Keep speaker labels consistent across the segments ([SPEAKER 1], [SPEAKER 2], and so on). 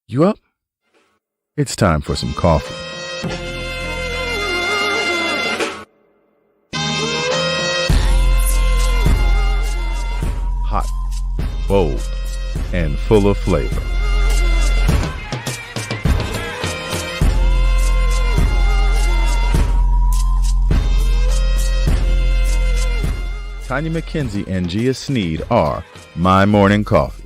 [SPEAKER 1] You up? It's time for some coffee. Hot, bold, and full of flavor. Tonya McKenzie and Gia Sneed are my morning coffee.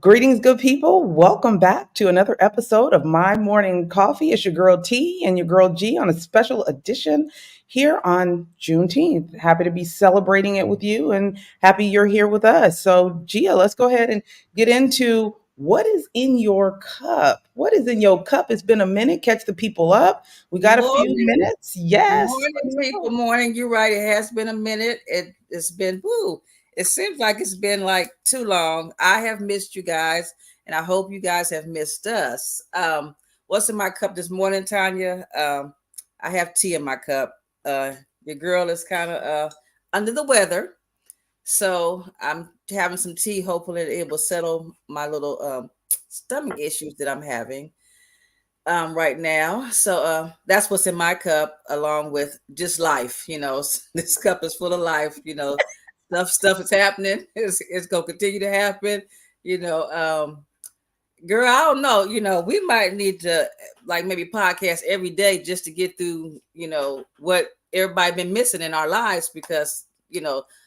[SPEAKER 2] Greetings, good people. Welcome back to another episode of My Morning Coffee. It's your girl T and your girl G on a special edition here on Juneteenth. Happy to be celebrating it with you and happy you're here with us. So, Gia, let's go ahead and get into what is in your cup. What is in your cup? It's been a minute. Catch the people up. We got a few minutes. Yes.
[SPEAKER 3] Morning, people. Morning. You're right. It has been a minute. It's been woo. It seems like it's been like too long. I have missed you guys, and I hope you guys have missed us. What's in my cup this morning, Tonya? I have tea in my cup. Your girl is kind of under the weather, so I'm having some tea. Hopefully, it will settle my little stomach issues that I'm having right now. So that's what's in my cup, along with just life. This cup is full of life. Stuff is happening. It's gonna continue to happen. Girl, I don't know. We might need to like maybe podcast every day just to get through, what everybody been missing in our lives, because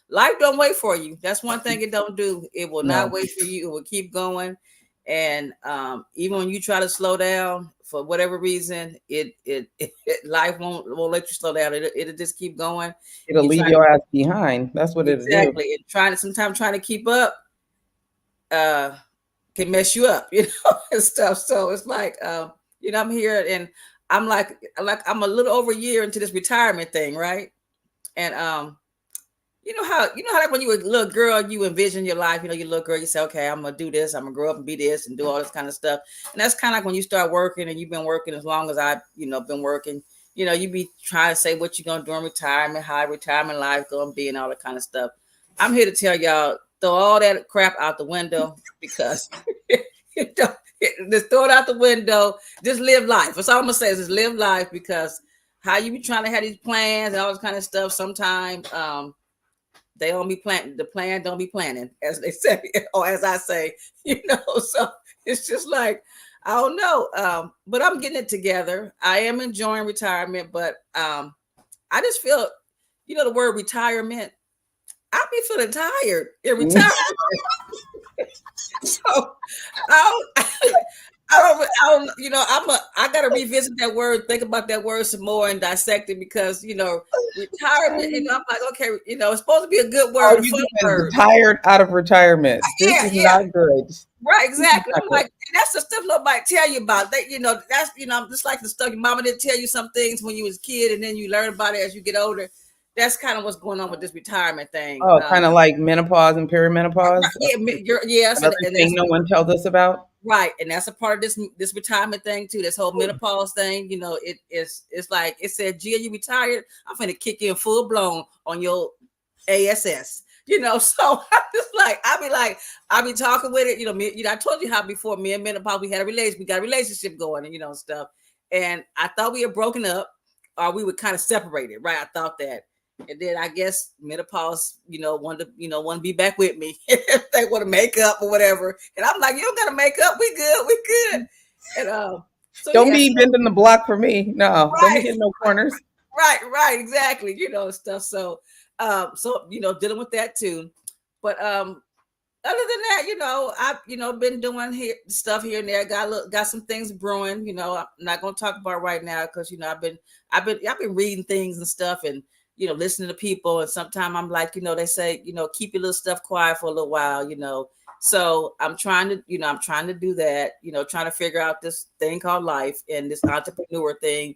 [SPEAKER 3] life don't wait for you. That's one thing it don't do. It will not wait for you. It will keep going. And even when you try to slow down for whatever reason, it life won't let you slow down. It'll just keep going.
[SPEAKER 2] It'll leave your ass behind. That's what it is.
[SPEAKER 3] Exactly. And sometimes trying to keep up can mess you up, and stuff. So it's like I'm here and I'm like I'm a little over a year into this retirement thing, right? And you know how like when you were a little girl, you envision your life, you little girl, you say, okay, I'm gonna do this, I'm gonna grow up and be this and do all this kind of stuff. And that's kind of like when you start working, and you've been working as long as I've been working, you be trying to say what you're gonna do in retirement, how retirement life gonna be, and all that kind of stuff. I'm here to tell y'all, throw all that crap out the window, because just throw it out the window. Just live life. That's all I'm gonna say, is just live life, because how you be trying to have these plans and all this kind of stuff, sometimes they don't be planning. The plan don't be planning, as they say, or as I say, So it's just like, I don't know. But I'm getting it together. I am enjoying retirement, but I just feel, the word retirement, I be feeling tired in retirement. So I don't, I gotta revisit that word, think about that word some more and dissect it, because retirement, I'm like, okay, it's supposed to be a good word, a fun word.
[SPEAKER 2] Retired out of retirement. This is not good.
[SPEAKER 3] Right, exactly. I'm like, that's the stuff nobody tell you about. That that's just like the stuff your mama didn't tell you some things when you was a kid, and then you learn about it as you get older. That's kind of what's going on with this retirement thing.
[SPEAKER 2] Oh, kind of like menopause and perimenopause.
[SPEAKER 3] Yes.
[SPEAKER 2] Another thing no one tells us about.
[SPEAKER 3] Right, and that's a part of this retirement thing too. This whole menopause thing, it's like it said, Gia, you retired. I'm finna kick in full blown on your ASS. So I'm just like, I be talking with it. I told you how before me and menopause, we got a relationship going, and stuff. And I thought we had broken up, or we were kind of separated, right? I thought that. And then I guess menopause, wanted to be back with me. They want to make up or whatever. And I'm like, you don't got to make up. We good. And
[SPEAKER 2] so don't be bending the block for me. No, right. Don't be hitting no corners.
[SPEAKER 3] Right, exactly. Stuff. So dealing with that too. But other than that, I've been doing stuff here and there. Got some things brewing. I'm not gonna talk about right now, because I've been reading things and stuff, and listening to people, and sometimes I'm like, they say, keep your little stuff quiet for a little while, So I'm trying to do that, trying to figure out this thing called life and this entrepreneur thing,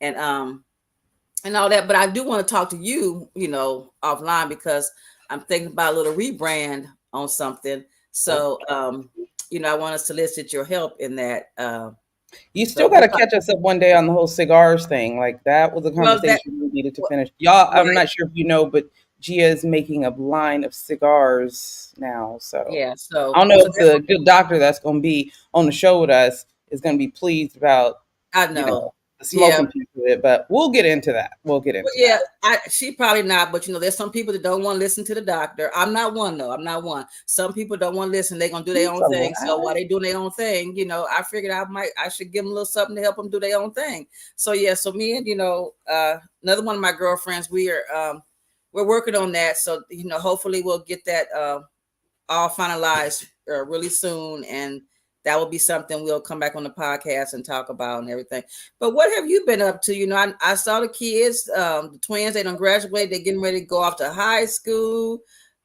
[SPEAKER 3] and all that. But I do want to talk to you, offline, because I'm thinking about a little rebrand on something. So I want to solicit your help in that.
[SPEAKER 2] You still got to catch us up one day on the whole cigars thing. Like, that was a conversation we needed to finish. Y'all, I'm not sure if you know, but Gia is making a line of cigars now. So
[SPEAKER 3] Yeah.
[SPEAKER 2] I
[SPEAKER 3] So
[SPEAKER 2] don't know
[SPEAKER 3] so
[SPEAKER 2] if the good doctor that's going to be on the show with us is going to be pleased about,
[SPEAKER 3] I
[SPEAKER 2] you
[SPEAKER 3] know.
[SPEAKER 2] know, the
[SPEAKER 3] Yeah.
[SPEAKER 2] smoking piece of it, but we'll get into that. We'll get
[SPEAKER 3] Well,
[SPEAKER 2] into
[SPEAKER 3] yeah,
[SPEAKER 2] that.
[SPEAKER 3] she probably not, but there's some people that don't want to listen to the doctor. I'm not one though. I'm not one. Some people don't want to listen. They're gonna do their
[SPEAKER 2] It's
[SPEAKER 3] own
[SPEAKER 2] a
[SPEAKER 3] thing. So while
[SPEAKER 2] lot.
[SPEAKER 3] they doing their own thing, I figured I should give them a little something to help them do their own thing. So yeah, so me and another one of my girlfriends, we're working on that. So hopefully we'll get that all finalized really soon, and that will be something we'll come back on the podcast and talk about and everything. But what have you been up to? I saw the kids, the twins. They don't graduate. They're getting ready to go off to high school.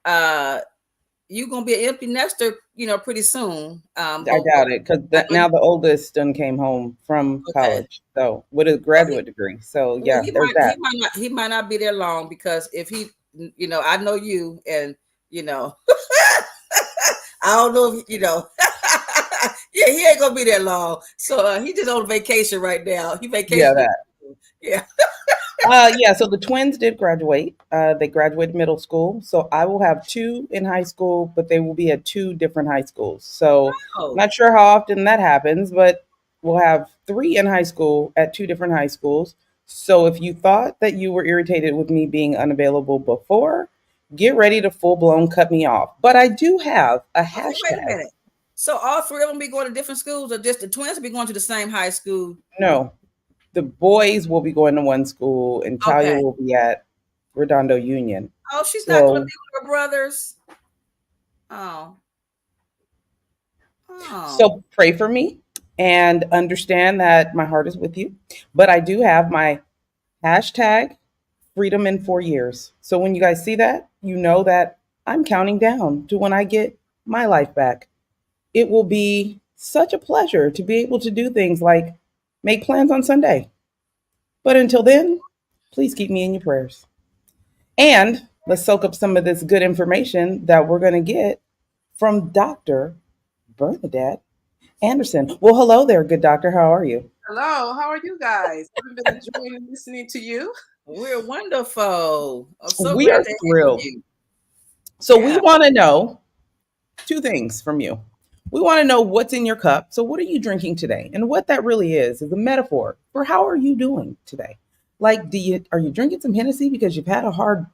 [SPEAKER 3] You're gonna be an empty nester, pretty soon.
[SPEAKER 2] I doubt it because
[SPEAKER 3] I know
[SPEAKER 2] now the oldest done came home from
[SPEAKER 3] okay.
[SPEAKER 2] college, so with a
[SPEAKER 3] Well,
[SPEAKER 2] graduate degree. So
[SPEAKER 3] well,
[SPEAKER 2] yeah, there's that.
[SPEAKER 3] he might not be there long because if he, I know you, and you know, I don't know if yeah, he ain't gonna be there long. So he just on vacation right now. He
[SPEAKER 2] Yeah,
[SPEAKER 3] vacation.
[SPEAKER 2] that.
[SPEAKER 3] Yeah.
[SPEAKER 2] Yeah, so the twins did graduate. They graduated middle school. So I will have two in high school, but they will be at two different high schools. So
[SPEAKER 3] Oh,
[SPEAKER 2] not sure how often that happens, but we'll have three in high school at two different high schools. So if you thought that you were irritated with me being unavailable before, get ready to full blown cut me off. But I do have a
[SPEAKER 3] okay. Wait a
[SPEAKER 2] hashtag.
[SPEAKER 3] minute. So all three of them be going to different schools, or just the twins will be going to the same high school?
[SPEAKER 2] No, the boys will be going to one school and Talia
[SPEAKER 3] Okay.
[SPEAKER 2] will be at Redondo Union.
[SPEAKER 3] Oh, she's not going to
[SPEAKER 2] So
[SPEAKER 3] be with her brothers. Oh, oh.
[SPEAKER 2] So pray for me and understand that my heart is with you. But I do have my hashtag freedom in 4 years. So when you guys see that, you know that I'm counting down to when I get my life back. It will be such a pleasure to be able to do things like make plans on Sunday. But until then, please keep me in your prayers. And let's soak up some of this good information that we're going to get from Dr. Bernadette Anderson. Well, hello there, good doctor. How are you?
[SPEAKER 4] Hello, how are you guys? I've been enjoying listening to you.
[SPEAKER 3] We're wonderful. I'm so
[SPEAKER 2] We
[SPEAKER 3] glad
[SPEAKER 2] are
[SPEAKER 3] to have
[SPEAKER 2] thrilled.
[SPEAKER 3] you.
[SPEAKER 2] So, we
[SPEAKER 3] Yeah.
[SPEAKER 2] want to know two things from you. We want to know what's in your cup. So, what are you drinking today? And what that really is a metaphor for how are you doing today? Like, are you drinking some Hennessy because you've had a hard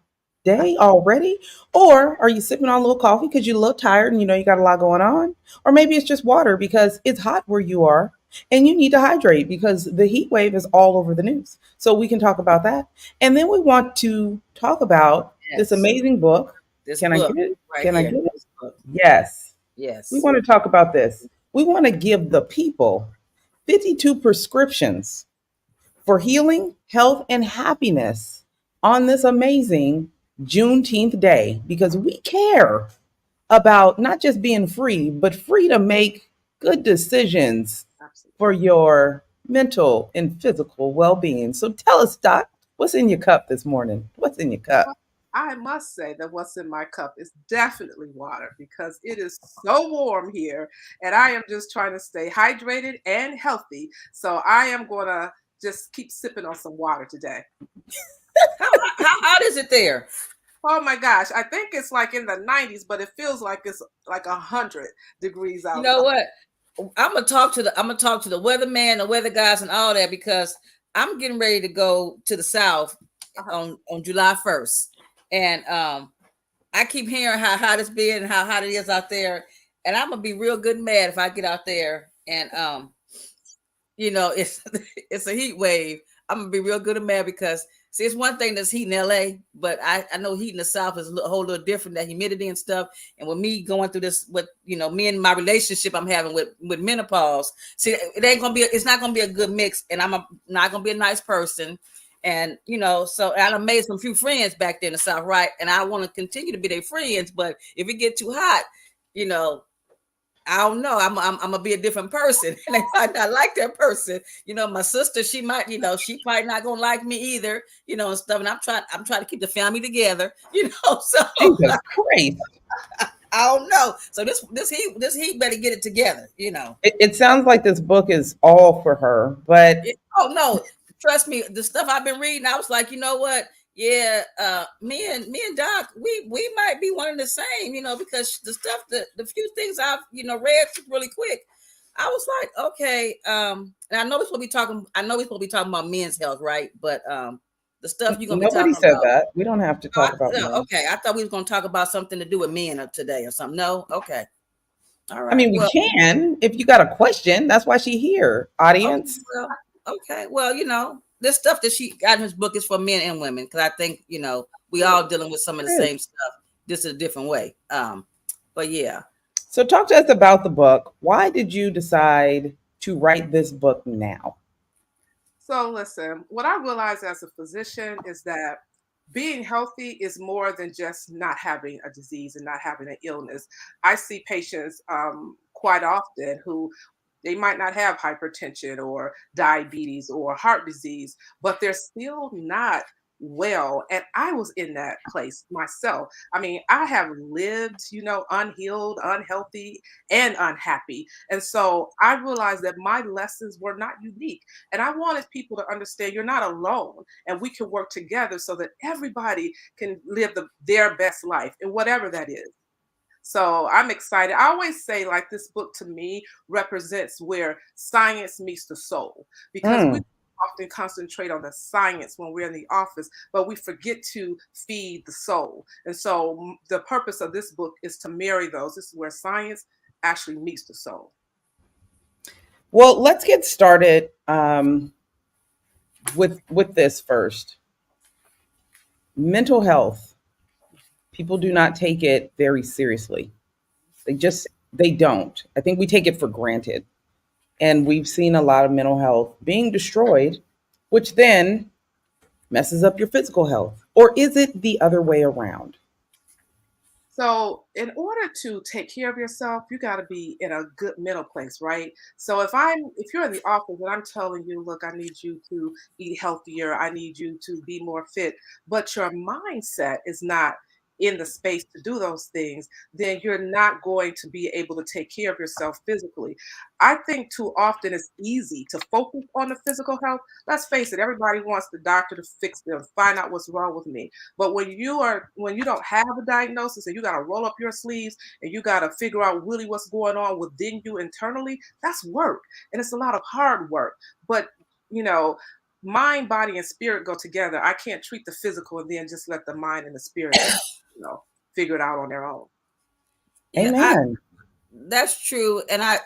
[SPEAKER 2] day already? Or are you sipping on a little coffee because you're a little tired and you know you got a lot going on? Or maybe it's just water because it's hot where you are and you need to hydrate because the heat wave is all over the news. So we can talk about that. And then we want to talk about this
[SPEAKER 3] Yes.
[SPEAKER 2] amazing book.
[SPEAKER 3] This
[SPEAKER 2] Can I
[SPEAKER 3] book
[SPEAKER 2] get it?
[SPEAKER 3] right
[SPEAKER 2] Can I
[SPEAKER 3] here.
[SPEAKER 2] get it?
[SPEAKER 3] This book.
[SPEAKER 2] Yes. We
[SPEAKER 3] Yes.
[SPEAKER 2] want to talk about this. We want to give the people 52 prescriptions for healing, health, and happiness on this amazing Juneteenth day because we care about not just being free, but free to make good decisions
[SPEAKER 4] Absolutely.
[SPEAKER 2] for your mental and physical well being. So tell us, Doc, what's in your cup this morning? What's in your cup?
[SPEAKER 4] Well, I must say that what's in my cup is definitely water because it is so warm here and I am just trying to stay hydrated and healthy. So I am going to just keep sipping on some water today.
[SPEAKER 3] How hot is it there?
[SPEAKER 4] Oh my gosh, I think it's like in the 90s, but it feels like it's like 100 degrees
[SPEAKER 3] You know
[SPEAKER 4] outside.
[SPEAKER 3] what? I'm gonna talk to the weatherman, the weather guys, and all that because I'm getting ready to go to the south on July 1st, and I keep hearing how hot it's been and how hot it is out there, and I'm gonna be real good and mad if I get out there and it's it's a heat wave. I'm gonna be real good and mad because see, it's one thing that's heat in LA, but I know heat in the South is a whole little different, that humidity and stuff. And with me going through this, with me and my relationship I'm having with menopause, see, it's not gonna be a good mix, and not gonna be a nice person. And so I done made some few friends back there in the South, right? And I want to continue to be their friends, but if it get too hot, you know, I don't know. I'm gonna be a different person, and I might not like that person. My sister, she might, she probably not gonna like me either, and stuff. And I'm trying to keep the family together, So
[SPEAKER 2] Jesus Christ.
[SPEAKER 3] I don't know. So this heat better get it together.
[SPEAKER 2] It sounds like this book is all for her, but
[SPEAKER 3] Oh no, trust me, the stuff I've been reading, I was like, you know what? Yeah, me and Doc, we might be one and the same, because the stuff the few things I've read really quick, I was like, okay, and I know we're supposed to be talking. I know we're supposed to be talking about men's health, right? But the stuff you're gonna be
[SPEAKER 2] Nobody
[SPEAKER 3] talking
[SPEAKER 2] said
[SPEAKER 3] about.
[SPEAKER 2] that. We don't have to
[SPEAKER 3] Oh,
[SPEAKER 2] talk about men.
[SPEAKER 3] okay, I thought we was gonna talk about something to do with men today or something. No, okay, all
[SPEAKER 2] I
[SPEAKER 3] right.
[SPEAKER 2] mean, we
[SPEAKER 3] Well,
[SPEAKER 2] can if you got a question. That's why she here,
[SPEAKER 3] okay,
[SPEAKER 2] audience.
[SPEAKER 3] well, okay. Well, this stuff that she got in his book is for men and women because I think we all dealing with some of the
[SPEAKER 2] It is.
[SPEAKER 3] same stuff, just a different way. But yeah.
[SPEAKER 2] So, talk to us about the book. Why did you decide to write this book now?
[SPEAKER 4] So listen, what I realized as a physician is that being healthy is more than just not having a disease and not having an illness. I see patients quite often who they might not have hypertension or diabetes or heart disease, but they're still not well. And I was in that place myself. I mean, I have lived, unhealed, unhealthy, and unhappy. And so I realized that my lessons were not unique. And I wanted people to understand you're not alone and we can work together so that everybody can live their best life and whatever that is. So I'm excited. I always say, like, this book to me represents where science meets the soul because we
[SPEAKER 2] Mm.
[SPEAKER 4] often concentrate on the science when we're in the office, but we forget to feed the soul. And so the purpose of this book is to marry those. This is where science actually meets the soul.
[SPEAKER 2] Well, let's get started with this first. Mental health. People do not take it very seriously. They don't. I think we take it for granted. And we've seen a lot of mental health being destroyed, which then messes up your physical health. Or is it the other way around?
[SPEAKER 4] So, in order to take care of yourself, you got to be in a good mental place, right? So, if you're in the office and I'm telling you, look, I need you to eat healthier, I need you to be more fit, but your mindset is not in the space to do those things, then you're not going to be able to take care of yourself physically. I think too often it's easy to focus on the physical health. Let's face it, everybody wants the doctor to fix them, find out what's wrong with me. But when you don't have a diagnosis and you got to roll up your sleeves and you got to figure out really what's going on within you internally, that's work. And it's a lot of hard work. But, you know, mind, body, and spirit go together. I can't treat the physical and then just let the mind and the spirit you know, figure it out on their own.
[SPEAKER 3] Yeah,
[SPEAKER 2] Amen.
[SPEAKER 3] that's true. And a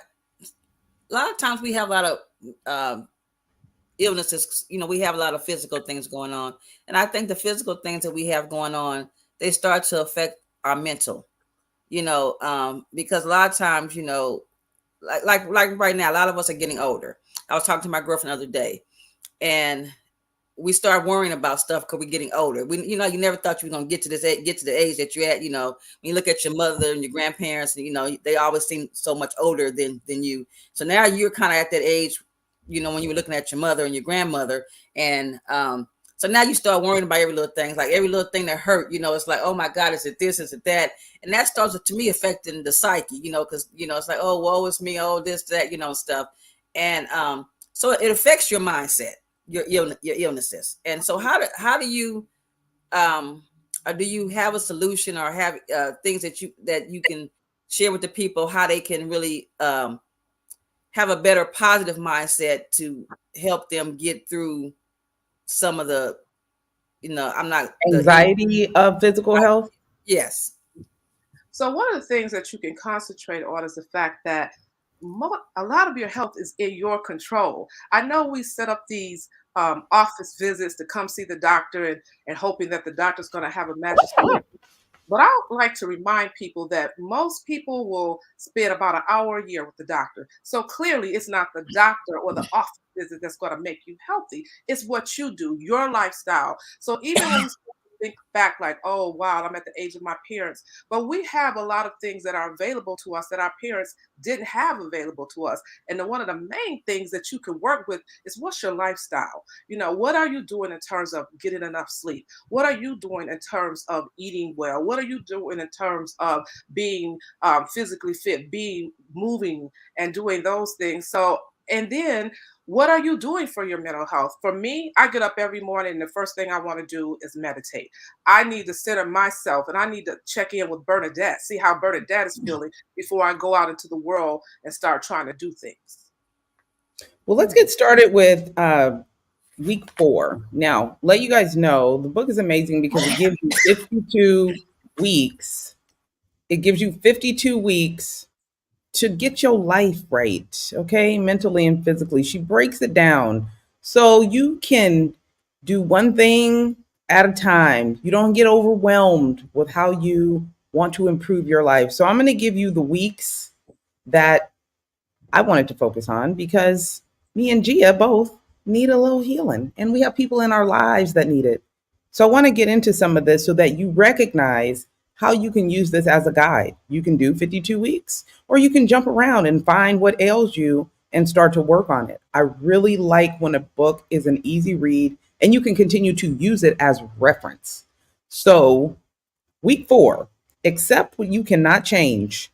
[SPEAKER 3] lot of times we have a lot of illnesses. We have a lot of physical things going on, and I think the physical things that we have going on, they start to affect our mental. Because a lot of times, like right now, a lot of us are getting older. I was talking to my girlfriend the other day, and we start worrying about stuff because we're getting older. You never thought you were gonna get to the age that you're at. When you look at your mother and your grandparents, and they always seem so much older than you. So now you're kind of at that age, when you were looking at your mother and your grandmother, and so now you start worrying about every little thing, like every little thing that hurt. It's like, oh my God, is it this, is it that, and that starts to me affecting the psyche. Because it's like, oh, woe is me, oh this, that, stuff, and so it affects your mindset, your illnesses. And so how do you or do you have a solution or have things that you can share with the people how they can really have a better positive mindset to help them get through some of the I'm not the
[SPEAKER 2] Anxiety of physical health.
[SPEAKER 3] yes.
[SPEAKER 4] So one of the things that you can concentrate on is the fact that a lot of your health is in your control. I know we set up these office visits to come see the doctor and hoping that the doctor's going to have a magic solution. But I would like to remind people that most people will spend about an hour a year with the doctor. So clearly, it's not the doctor or the office visit that's going to make you healthy. It's what you do, your lifestyle. So even when we think back, like, oh, wow, I'm at the age of my parents, but we have a lot of things that are available to us that our parents didn't have available to us. And one of the main things that you can work with is what's your lifestyle? What are you doing in terms of getting enough sleep? What are you doing in terms of eating well? What are you doing in terms of being physically fit, being moving and doing those things? So And then what are you doing for your mental health? For me, I get up every morning and the first thing I want to do is meditate. I need to center myself and I need to check in with Bernadette, see how Bernadette is feeling before I go out into the world and start trying to do things.
[SPEAKER 2] Well, let's get started with week 4. Now, let you guys know the book is amazing because it gives you 52 weeks. It gives you 52 weeks to get your life right, okay, mentally and physically. She breaks it down so you can do one thing at a time. You don't get overwhelmed with how you want to improve your life. So I'm going to give you the weeks that I wanted to focus on because me and Gia both need a little healing and we have people in our lives that need it. So I want to get into some of this so that you recognize how you can use this as a guide. You can do 52 weeks or you can jump around and find what ails you and start to work on it. I really like when a book is an easy read and you can continue to use it as reference. So, week 4, accept what you cannot change.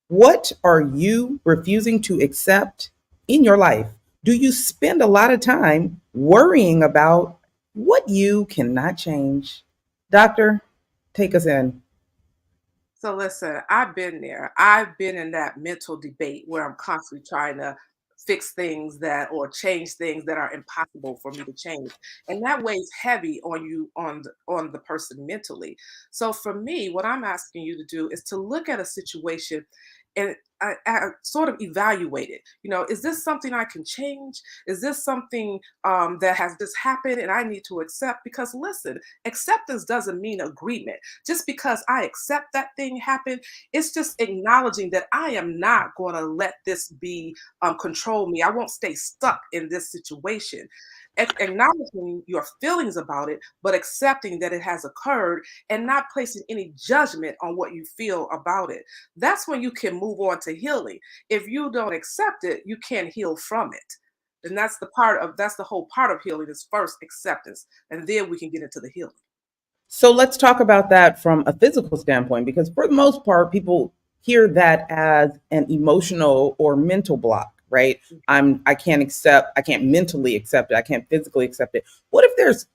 [SPEAKER 2] What are you refusing to accept in your life? Do you spend a lot of time worrying about what you cannot change? Doctor, take us in.
[SPEAKER 4] So listen, I've been there. I've been in that mental debate where I'm constantly trying to fix things that or change things that are impossible for me to change. And that weighs heavy on you on the person mentally. So for me, what I'm asking you to do is to look at a situation and I sort of evaluate it. You know, is this something I can change? Is this something that has just happened and I need to accept? Because listen, acceptance doesn't mean agreement. Just because I accept that thing happened, it's just acknowledging that I am not going to let this be control me. I won't stay stuck in this situation. Acknowledging your feelings about it, but accepting that it has occurred and not placing any judgment on what you feel about it. That's when you can move on to healing. If you don't accept it, you can't heal from it. And that's the whole part of healing is first acceptance, and then we can get into the healing.
[SPEAKER 2] So let's talk about that from a physical standpoint, because for the most part, people hear that as an emotional or mental block, right? I can't mentally accept it. I can't physically accept it. What if there's,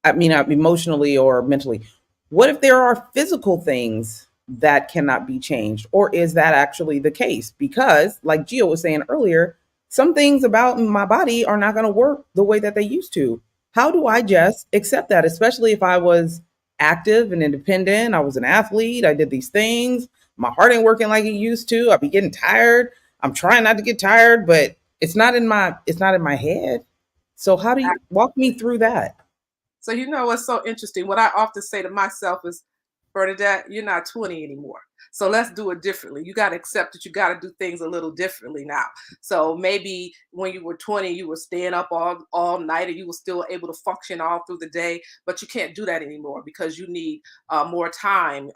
[SPEAKER 2] I mean, emotionally or mentally, what if there are physical things that cannot be changed? Or is that actually the case? Because, like Gio was saying earlier, some things about my body are not going to work the way that they used to. How do I just accept that, especially if I was active and independent? I was an athlete. I did these things. My heart ain't working like it used to. I be getting tired. I'm trying not to get tired, but it's not in my head. So how do you walk me through that?
[SPEAKER 4] So you know what's so interesting? What I often say to myself is, Bernadette, you're not 20 anymore. So let's do it differently. You got to accept that you got to do things a little differently now. So maybe when you were 20, you were staying up all night and you were still able to function all through the day, but you can't do that anymore because you need more time.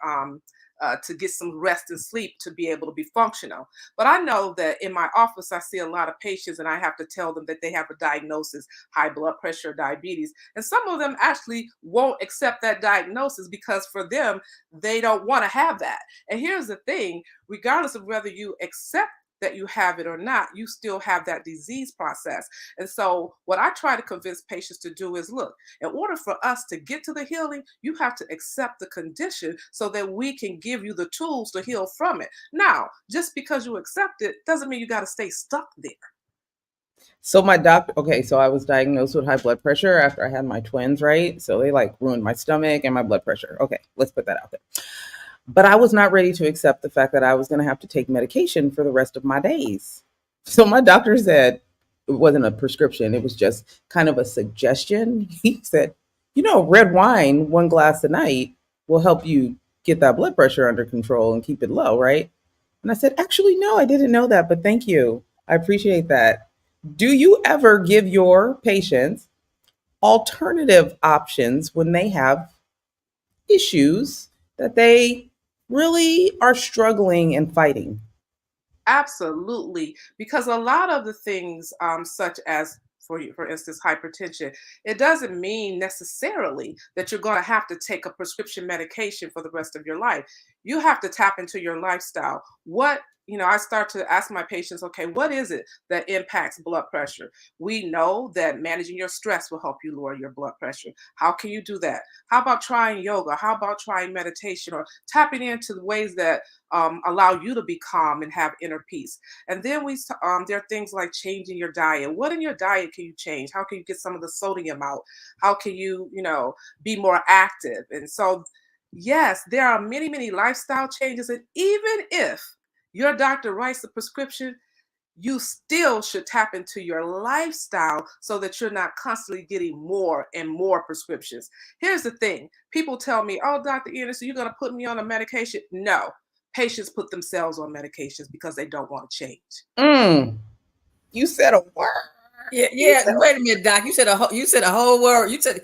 [SPEAKER 4] To get some rest and sleep to be able to be functional. But I know that in my office, I see a lot of patients and I have to tell them that they have a diagnosis, high blood pressure, diabetes. And some of them actually won't accept that diagnosis because for them, they don't want to have that. And here's the thing, regardless of whether you accept that you have it or not, you still have that disease process. And so, what I try to convince patients to do is look, in order for us to get to the healing, you have to accept the condition so that we can give you the tools to heal from it. Now, just because you accept it doesn't mean you got to stay stuck there.
[SPEAKER 2] So my doctor, okay, so I was diagnosed with high blood pressure after I had my twins, right? So they like ruined my stomach and my blood pressure. Okay, let's put that out there. But I was not ready to accept the fact that I was going to have to take medication for the rest of my days. So my doctor said it wasn't a prescription, it was just kind of a suggestion. He said, red wine, 1 glass a night will help you get that blood pressure under control and keep it low, right? And I said, actually, no, I didn't know that, but thank you. I appreciate that. Do you ever give your patients alternative options when they have issues that they really are struggling and fighting?
[SPEAKER 4] Absolutely, because a lot of the things, such as for instance, hypertension, it doesn't mean necessarily that you're going to have to take a prescription medication for the rest of your life. You have to tap into your lifestyle. What I start to ask my patients, okay, what is it that impacts blood pressure? We know that managing your stress will help you lower your blood pressure. How can you do that? How about trying yoga? How about trying meditation or tapping into the ways that allow you to be calm and have inner peace? And then there are things like changing your diet. What in your diet can you change? How can you get some of the sodium out? How can you, be more active? And so, yes, there are many, many lifestyle changes. And even if your doctor writes a prescription, you still should tap into your lifestyle so that you're not constantly getting more and more prescriptions. Here's the thing. People tell me, oh, Dr. Anderson, you're going to put me on a medication. No, patients put themselves on medications because they don't want to change.
[SPEAKER 2] You said a word.
[SPEAKER 3] Yeah. Wait a minute, Doc. You said a whole word. You said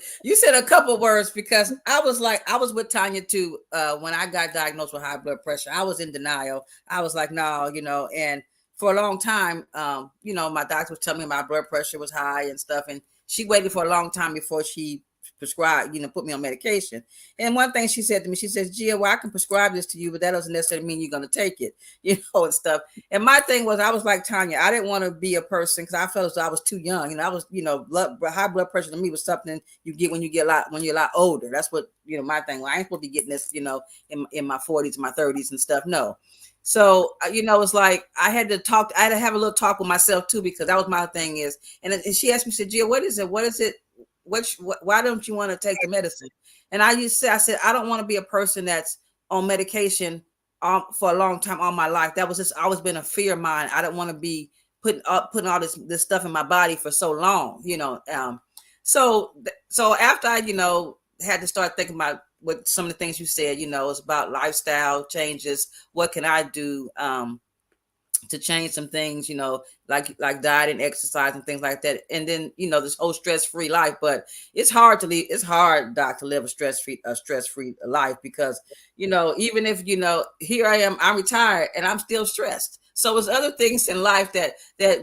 [SPEAKER 3] a couple words, because I was with Tonya too. When I got diagnosed with high blood pressure, I was in denial. I was like, no, and for a long time, my doctor was telling me my blood pressure was high and stuff, and she waited for a long time before she prescribed, put me on medication. And one thing she said to me, she says, Gia, well, I can prescribe this to you, but that doesn't necessarily mean you're going to take it, and stuff. And my thing was, I was like Tonya, I didn't want to be a person, because I felt as though I was too young. I was, high blood pressure to me was something you get when you're a lot older. That's what, my thing. Well, I ain't supposed to be getting this, in my 40s, my 30s and stuff. No. So, it's like I had to have a little talk with myself too, because that was my thing is, and she asked me, she said, Gia, what is it? Why don't you want to take the medicine? And I said, I don't want to be a person that's on medication for a long time all my life. That was just always been a fear of mine. I don't want to be putting all this stuff in my body for so long, So after I, had to start thinking about what some of the things you said, it's about lifestyle changes. What can I do to change some things, like diet and exercise and things like that. And then, this whole stress-free life, but it's hard, Doc, to live a stress-free life, because, even if, here I am, I'm retired and I'm still stressed. So there's other things in life that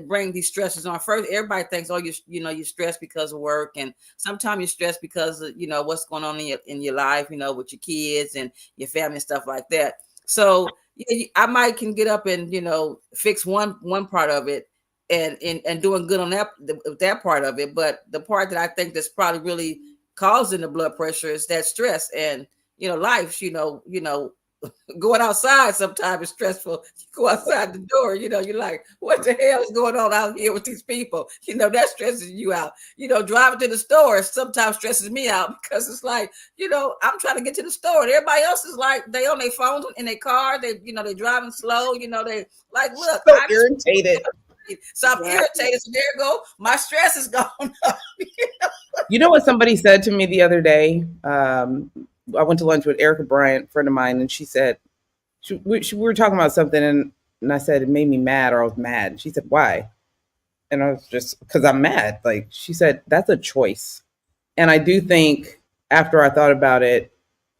[SPEAKER 3] bring these stresses on. First, everybody thinks, oh, you're stressed because of work. And sometimes you're stressed because of, what's going on in your life, with your kids and your family and stuff like that. So I might can get up and, fix one part of it and doing good on that part of it. But the part that I think that's probably really causing the blood pressure is that stress and, life, going outside sometimes is stressful. You go outside the door, you're like, what the hell is going on out here with these people? That stresses you out. Driving to the store sometimes stresses me out, because it's like, I'm trying to get to the store and everybody else is like, they on their phones in their car. They, they driving slow, they like, look,
[SPEAKER 2] so irritated.
[SPEAKER 3] So I'm irritated. So there you go. My stress is gone up.
[SPEAKER 2] You know what somebody said to me the other day? I went to lunch with Erica Bryant, friend of mine, and she said, we were talking about something, and I said, it made me mad, or I was mad. She said, why? And I was just, because I'm mad. Like, she said, that's a choice. And I do think after I thought about it,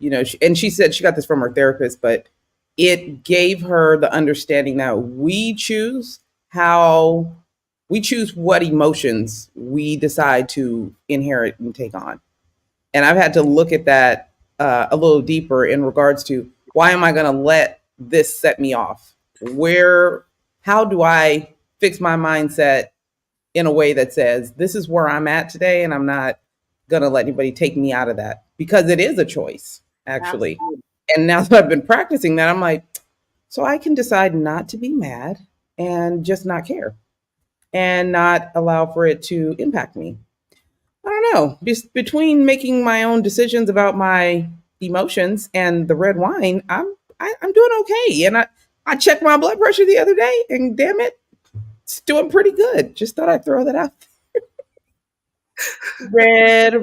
[SPEAKER 2] and she said she got this from her therapist, but it gave her the understanding that we choose what emotions we decide to inherit and take on. And I've had to look at that a little deeper in regards to, why am I going to let this set me off? How do I fix my mindset in a way that says, this is where I'm at today, and I'm not going to let anybody take me out of that, because it is a choice, actually. Absolutely. And now that I've been practicing that, I'm like, so I can decide not to be mad and just not care and not allow for it to impact me. I don't know, just between making my own decisions about my emotions and the red wine, I'm doing okay. And I checked my blood pressure the other day, and damn it, it's doing pretty good. Just thought I'd throw that out. Red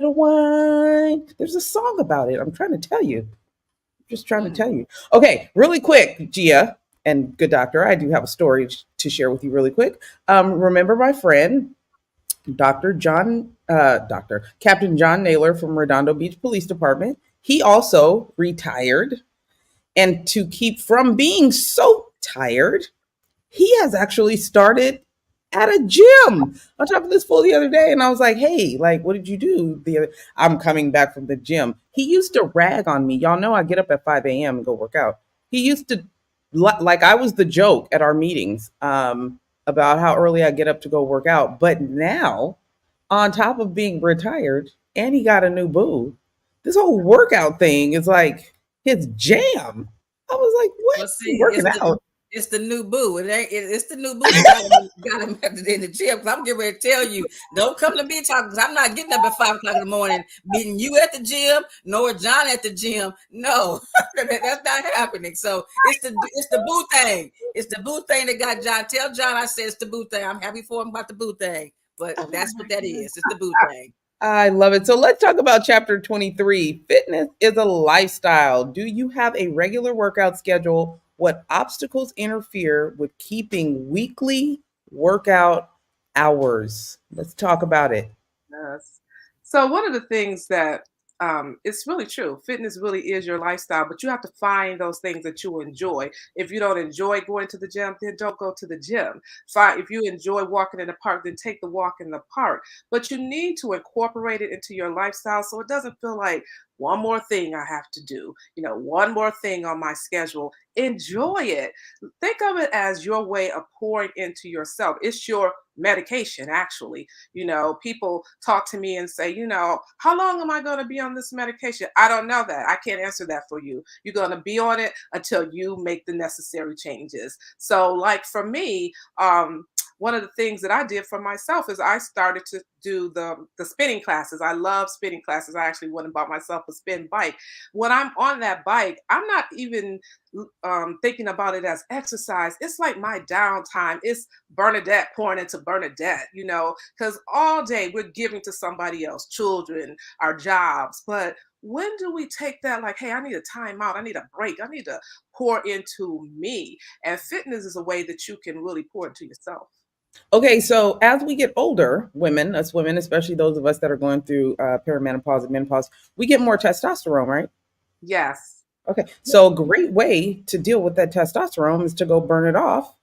[SPEAKER 2] wine. There's a song about it. I'm trying to tell you. Just trying to tell you. Okay, really quick, Gia and good doctor, I do have a story to share with you really quick. Remember my friend, Captain John Naylor from Redondo Beach Police Department. He also retired. And to keep from being so tired, he has actually started at a gym. I talked to this fool the other day, and I was like, hey, like, what did you do? I'm coming back from the gym. He used to rag on me. Y'all know I get up at 5 a.m. and go work out. He used to like I was the joke at our meetings about how early I get up to go work out. But now, on top of being retired and he got a new boo, this whole workout thing is like his jam. I was like, what?
[SPEAKER 3] Well,
[SPEAKER 2] You
[SPEAKER 3] see,
[SPEAKER 2] working out?
[SPEAKER 3] it's the new boo. It's the new boo that got him in the gym. 'Cause I'm getting ready to tell you, don't come to me talking because I'm not getting up at 5 o'clock in the morning, meeting you at the gym, nor John at the gym. No, that's not happening. So it's the boo thing. It's the boo thing that got John. Tell John I said it's the boo thing. I'm happy for him about the boo thing, but
[SPEAKER 2] Oh
[SPEAKER 3] that's
[SPEAKER 2] my
[SPEAKER 3] what that
[SPEAKER 2] God.
[SPEAKER 3] is. It's the boo thing.
[SPEAKER 2] I love it. So let's talk about chapter 23. Fitness is a lifestyle. Do you have a regular workout schedule? What obstacles interfere with keeping weekly workout hours? Let's talk about it.
[SPEAKER 4] Yes. So one of the things that it's really true. Fitness really is your lifestyle, but you have to find those things that you enjoy. If you don't enjoy going to the gym, then don't go to the gym. Fine. If you enjoy walking in the park, then take the walk in the park. But you need to incorporate it into your lifestyle so it doesn't feel like one more thing I have to do, one more thing on my schedule. Enjoy it. Think of it as your way of pouring into yourself. It's your medication, actually. People talk to me and say, how long am I going to be on this medication? I don't know that. I can't answer that for you. You're going to be on it until you make the necessary changes. So, like for me, one of the things that I did for myself is I started to do the spinning classes. I love spinning classes. I actually went and bought myself a spin bike. When I'm on that bike, I'm not even thinking about it as exercise. It's like my downtime. It's Bernadette pouring into Bernadette, because all day we're giving to somebody else, children, our jobs. But when do we take that like, hey, I need a time out, I need a break, I need to pour into me? And fitness is a way that you can really pour into yourself.
[SPEAKER 2] Okay, so as we get older, us women, especially those of us that are going through perimenopause and menopause, we get more testosterone, right?
[SPEAKER 4] Yes.
[SPEAKER 2] Okay, so a great way to deal with that testosterone is to go burn it off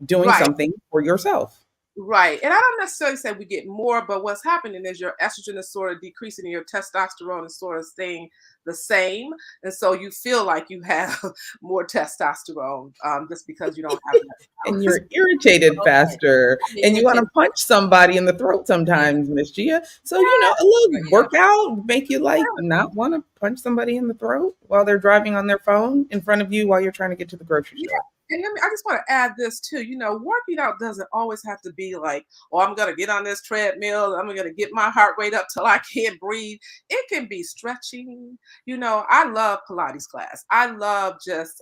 [SPEAKER 2] doing
[SPEAKER 4] Right.
[SPEAKER 2] something for yourself.
[SPEAKER 4] Right. And I don't necessarily say we get more, but what's happening is your estrogen is sort of decreasing and your testosterone is sort of staying the same. And so you feel like you have more testosterone just because you don't have
[SPEAKER 2] And
[SPEAKER 4] that.
[SPEAKER 2] you're irritated
[SPEAKER 3] Okay.
[SPEAKER 2] faster
[SPEAKER 3] I'm
[SPEAKER 2] and you want to
[SPEAKER 3] irritated.
[SPEAKER 2] punch somebody in the throat
[SPEAKER 3] Yeah.
[SPEAKER 2] sometimes, Miss Gia. So, a little
[SPEAKER 3] Yeah.
[SPEAKER 2] workout make you like not want to punch somebody in the throat while they're driving on their phone in front of you while you're trying to get to the grocery
[SPEAKER 4] Yeah,
[SPEAKER 2] store.
[SPEAKER 4] and I just want to add this too. Working out doesn't always have to be like, oh, I'm gonna get on this treadmill, I'm gonna get my heart rate up till I can't breathe. It can be stretching. I love Pilates class. I love just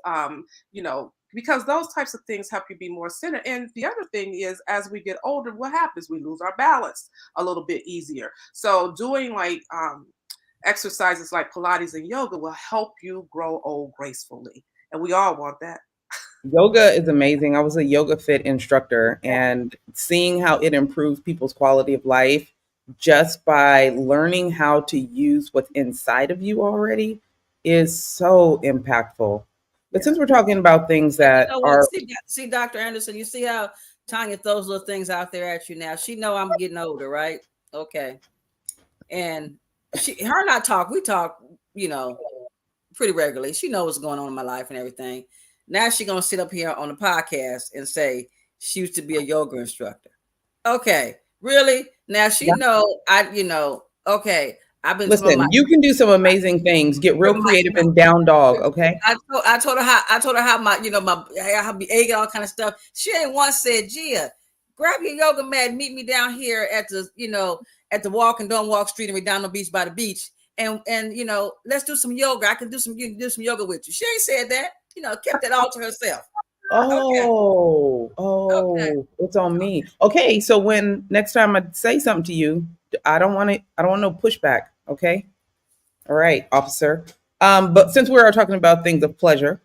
[SPEAKER 4] because those types of things help you be more centered. And the other thing is, as we get older, what happens? We lose our balance a little bit easier. So doing like exercises like Pilates and yoga will help you grow old gracefully. And we all want that.
[SPEAKER 2] Yoga is amazing. I was a yoga fit instructor and seeing how it improves people's quality of life just by learning how to use what's inside of you already is so impactful. But
[SPEAKER 4] Yeah.
[SPEAKER 2] since we're talking about things
[SPEAKER 3] But you
[SPEAKER 2] that
[SPEAKER 3] know what?
[SPEAKER 2] are
[SPEAKER 3] See, Dr. Anderson, you see how Tonya throws little things out there at you now. She know I'm getting older, right? Okay. And her and I talk, we talk, you know, pretty regularly. She knows what's going on in my life and everything. Now she's gonna sit up here on the podcast and say she used to be a yoga instructor. Okay, really? Now she know okay, I've been some of my
[SPEAKER 2] listen, you can do some amazing things. Get real creative and down dog, okay?
[SPEAKER 3] I told her how my how be egging all kind of stuff. She ain't once said, Gia, grab your yoga mat, meet me down here at the at the walk and don't walk street in Redondo Beach by the beach, and let's do some yoga. I can do some you can do some yoga with you. She ain't said that. Kept that all to herself. Okay, okay.
[SPEAKER 2] It's on me. Okay, so when next time I say something to you, I don't want no pushback, okay? All right, officer. But since we are talking about things of pleasure,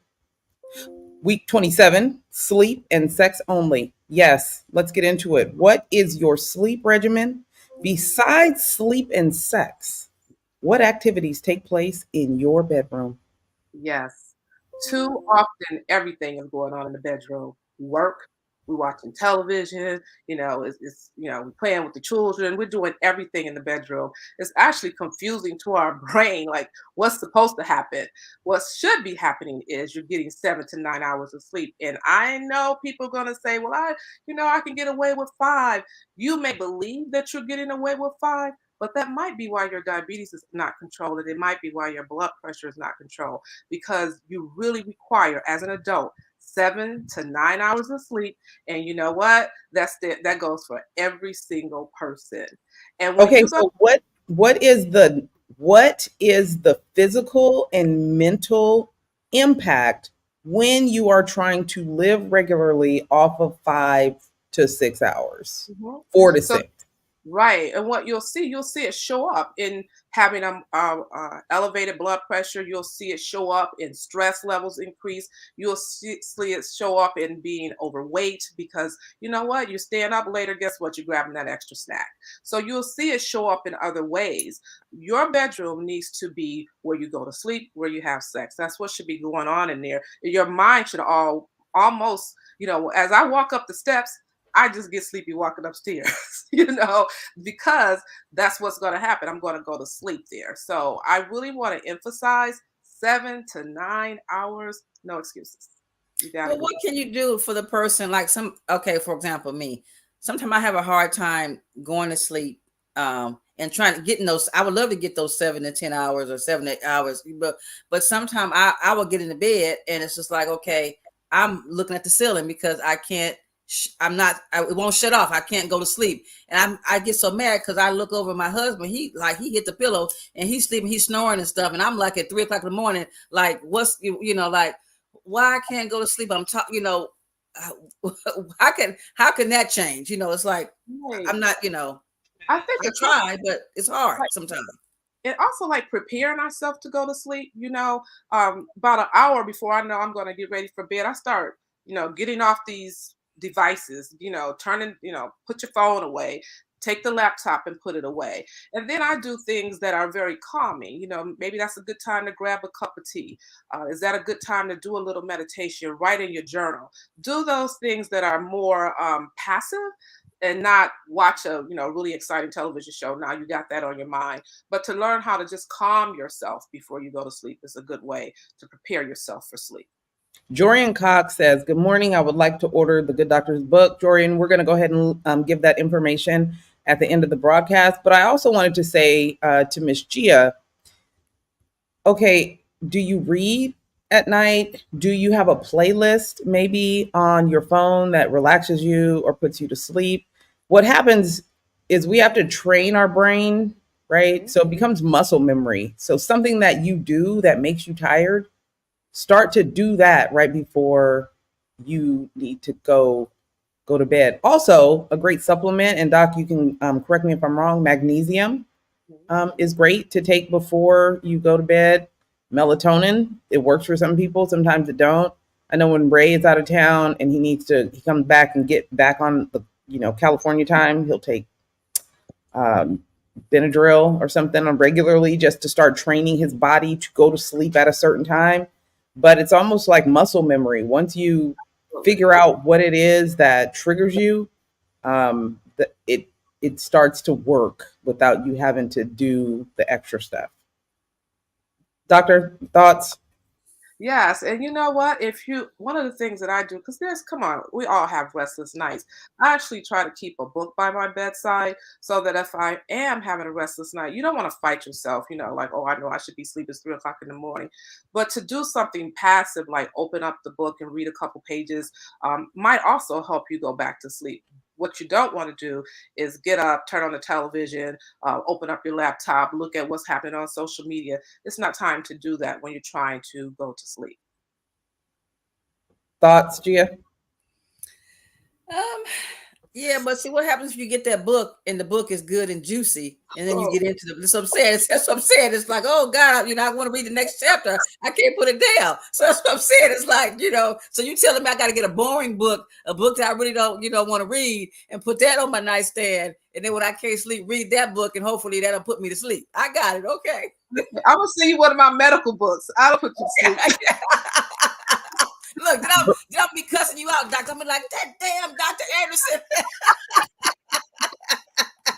[SPEAKER 2] week 27, sleep and sex only. Yes, let's get into it. What is your sleep regimen? Besides sleep and sex, what activities take place in your bedroom?
[SPEAKER 4] Yes. Too often, everything is going on in the bedroom. Work, we're watching television, it's we're playing with the children, we're doing everything in the bedroom. It's actually confusing to our brain, like what's supposed to happen. What should be happening is you're getting 7 to 9 hours of sleep. And I know people are gonna say, well, I can get away with 5. You may believe that you're getting away with 5, but that might be why your diabetes is not controlled, and it might be why your blood pressure is not controlled, because you really require, as an adult, 7 to 9 hours of sleep. And you know what? That goes for every single person. And when
[SPEAKER 2] Okay,
[SPEAKER 4] you go,
[SPEAKER 2] so what is the physical and mental impact when you are trying to live regularly off of 5 to 6 hours,
[SPEAKER 4] Mhm.
[SPEAKER 2] 4 to 6?
[SPEAKER 4] Right. And what you'll see it show up in having elevated blood pressure. You'll see it show up in stress levels increase. You'll see it show up in being overweight, because you know what? You stand up later, guess what? You're grabbing that extra snack. So you'll see it show up in other ways. Your bedroom needs to be where you go to sleep, where you have sex. That's what should be going on in there. Your mind should almost, as I walk up the steps, I just get sleepy walking upstairs, because that's what's going to happen. I'm going to go to sleep there. So I really want to emphasize 7 to 9 hours, no excuses. You got to
[SPEAKER 3] Well,
[SPEAKER 4] go.
[SPEAKER 3] what can you do for the person like okay, for example, me. Sometimes I have a hard time going to sleep and trying to get in those. I would love to get those 7 to 10 hours or 7 to 8 hours, but sometimes I will get into bed and it's just like, okay, I'm looking at the ceiling because I can't. It won't shut off. I can't go to sleep, and I get so mad because I look over at my husband. He hit the pillow and he's sleeping, he's snoring and stuff, and I'm like at 3 o'clock in the morning, like what's like why I can't go to sleep? I'm talking, how can that change? It's like
[SPEAKER 4] Right.
[SPEAKER 3] I'm not,
[SPEAKER 4] I think
[SPEAKER 3] I
[SPEAKER 4] it's
[SPEAKER 3] try, but it's hard
[SPEAKER 4] like,
[SPEAKER 3] sometimes.
[SPEAKER 4] and also like preparing ourselves to go to sleep, about an hour before I know I'm going to get ready for bed, I start, getting off these devices, put your phone away, take the laptop and put it away. And then I do things that are very calming. Maybe that's a good time to grab a cup of tea. Is that a good time to do a little meditation, write in your journal? Do those things that are more passive, and not watch a really exciting television show. Now you got that on your mind. But to learn how to just calm yourself before you go to sleep is a good way to prepare yourself for sleep.
[SPEAKER 2] Jorian Cox says, good morning. I would like to order the Good Doctor's book. Jorian, we're going to go ahead and give that information at the end of the broadcast. But I also wanted to say to Miss Gia, okay, do you read at night? Do you have a playlist maybe on your phone that relaxes you or puts you to sleep? What happens is we have to train our brain, right? So it becomes muscle memory. So something that you do that makes you tired, start to do that right before you need to go to bed. Also, a great supplement, and Doc, you can correct me if I'm wrong, magnesium is great to take before you go to bed. Melatonin, it works for some people, sometimes it don't. I know when Ray is out of town and he comes back and get back on the California time, he'll take Benadryl or something on regularly just to start training his body to go to sleep at a certain time. But it's almost like muscle memory. Once you figure out what it is that triggers you, it starts to work without you having to do the extra stuff. Doctor, thoughts?
[SPEAKER 4] Yes, and you know what? One of the things that I do, because come on, we all have restless nights. I actually try to keep a book by my bedside so that if I am having a restless night, you don't want to fight yourself, like, oh, I know I should be sleeping. It's 3 o'clock in the morning. But to do something passive, like open up the book and read a couple pages, might also help you go back to sleep. What you don't want to do is get up, turn on the television, open up your laptop, look at what's happening on social media. It's not time to do that when you're trying to go to sleep.
[SPEAKER 2] Thoughts, Gia?
[SPEAKER 3] Yeah, but see what happens if you get that book and the book is good and juicy, and then you get into the. That's what I'm saying. That's what I'm saying. It's like, oh God, I want to read the next chapter. I can't put it down. So that's what I'm saying. It's like, So you telling me I got to get a boring book, a book that I really don't, want to read, and put that on my nightstand, and then when I can't sleep, read that book, and hopefully that'll put me to sleep. I got it. Okay.
[SPEAKER 4] I'm gonna send you one of my medical books. I'll put you to sleep.
[SPEAKER 3] get up, be cussing you out, doctor. I'm like, that damn Dr. Anderson.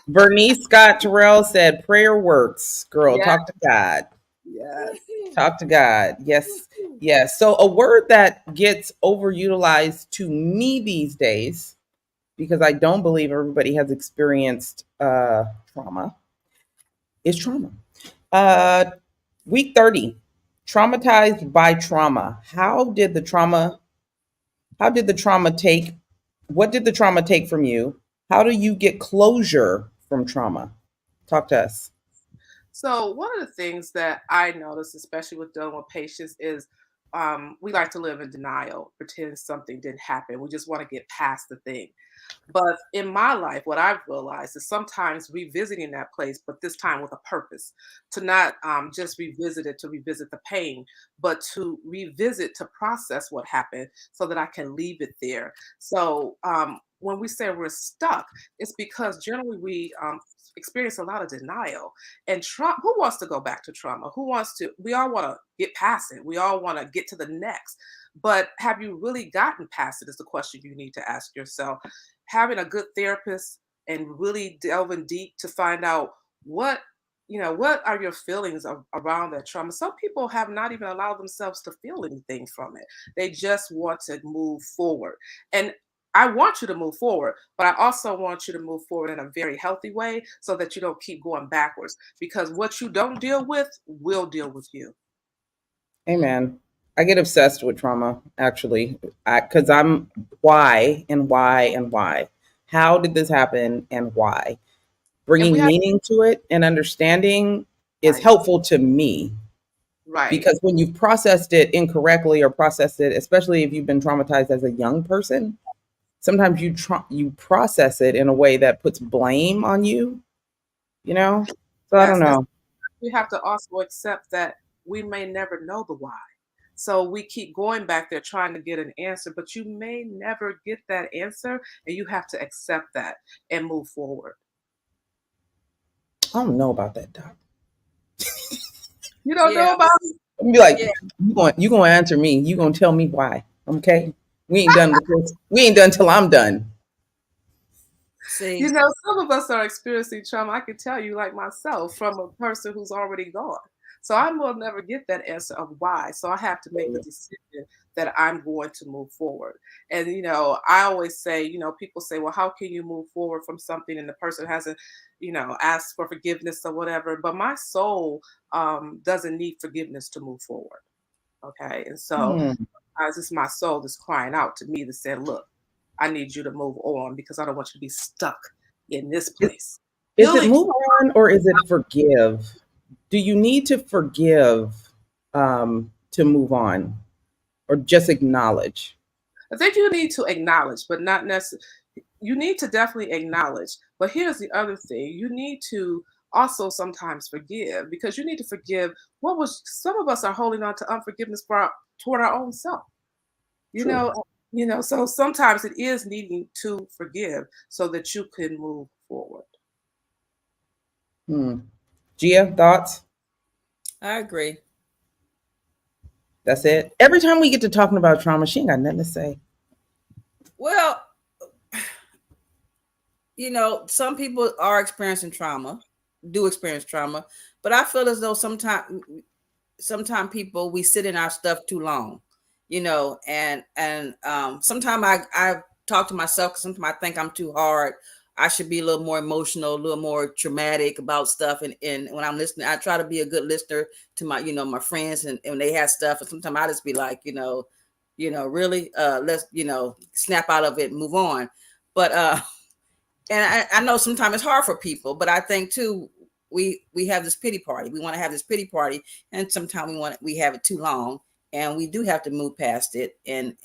[SPEAKER 2] Bernice Scott Terrell said, prayer works. Girl,
[SPEAKER 4] Yes.
[SPEAKER 2] talk to God.
[SPEAKER 4] Yes.
[SPEAKER 2] Talk to God. Yes. Yes. So a word that gets overutilized to me these days, because I don't believe everybody has experienced trauma, is trauma. Week 30, traumatized by trauma. How did the trauma take, what did the trauma take from you? How do you get closure from trauma? Talk to us.
[SPEAKER 4] So one of the things that I notice, especially with dealing with patients, is we like to live in denial, pretend something didn't happen. We just want to get past the thing. But in my life, what I've realized is sometimes revisiting that place, but this time with a purpose, to not just revisit it to revisit the pain, but to revisit to process what happened so that I can leave it there. So when we say we're stuck, it's because generally we experience a lot of denial. And trauma, who wants to go back to trauma? Who wants to? We all want to get past it. We all want to get to the next. But have you really gotten past it is the question you need to ask yourself. Having a good therapist and really delving deep to find out what what are your feelings around that trauma. Some people have not even allowed themselves to feel anything from it. They just want to move forward, and I want you to move forward, but I also want you to move forward in a very healthy way so that you don't keep going backwards, because what you don't deal with will deal with you.
[SPEAKER 2] Amen. I get obsessed with trauma, actually, because I'm why and why and why. How did this happen and why?
[SPEAKER 4] And we
[SPEAKER 2] Bringing
[SPEAKER 4] have
[SPEAKER 2] meaning to it and understanding is
[SPEAKER 4] right,
[SPEAKER 2] helpful to me,
[SPEAKER 4] right.
[SPEAKER 2] because when you've processed it incorrectly or processed it, especially if you've been traumatized as a young person, sometimes you process it in a way that puts blame on you, you know? So I don't
[SPEAKER 4] Yes, and
[SPEAKER 2] know.
[SPEAKER 4] we have to also accept that we may never know the why. So we keep going back there trying to get an answer, but you may never get that answer, and you have to accept that and move forward.
[SPEAKER 2] I don't know about that, doc.
[SPEAKER 4] You don't
[SPEAKER 3] Yeah,
[SPEAKER 4] know about it?
[SPEAKER 2] I'm be like,
[SPEAKER 3] yeah.
[SPEAKER 2] you gonna answer me. You gonna tell me why. Okay? We ain't done with this. We ain't done till I'm done.
[SPEAKER 3] See,
[SPEAKER 4] Some of us are experiencing trauma. I can tell you, like myself, from a person who's already gone. So I will never get that answer of why. So I have to make the decision that I'm going to move forward. And I always say, people say, well, how can you move forward from something and the person hasn't, asked for forgiveness or whatever? But my soul doesn't need forgiveness to move forward. Okay. And so
[SPEAKER 2] Hmm.
[SPEAKER 4] it's just my soul that's crying out to me to say, look, I need you to move on because I don't want you to be stuck in this
[SPEAKER 2] Is,
[SPEAKER 4] place.
[SPEAKER 2] is it
[SPEAKER 4] Healing,
[SPEAKER 2] move on or is it forgive? Do you need to forgive to move on, or just acknowledge?
[SPEAKER 4] I think you need to acknowledge, but not necessarily. You need to definitely acknowledge. But here's the other thing: you need to also sometimes forgive, because you need to forgive what was. Some of us are holding on to unforgiveness toward our own self. You
[SPEAKER 2] True.
[SPEAKER 4] know, So sometimes it is needing to forgive so that you can move forward.
[SPEAKER 2] Hmm. Gia, thoughts?
[SPEAKER 3] I agree.
[SPEAKER 2] That's it. Every time we get to talking about trauma, she ain't got nothing to say.
[SPEAKER 3] Well, some people are experiencing trauma, do experience trauma, but I feel as though sometimes people, we sit in our stuff too long, and sometimes I talk to myself, because sometimes I think I'm too hard. I should be a little more emotional, a little more traumatic about stuff. And when I'm listening, I try to be a good listener to my friends, and when they have stuff, and sometimes I just be like, really, let's, snap out of it and move on. But and I know sometimes it's hard for people, but I think too, we have this pity party. We want to have this pity party, and sometimes we have it too long, and we do have to move past it and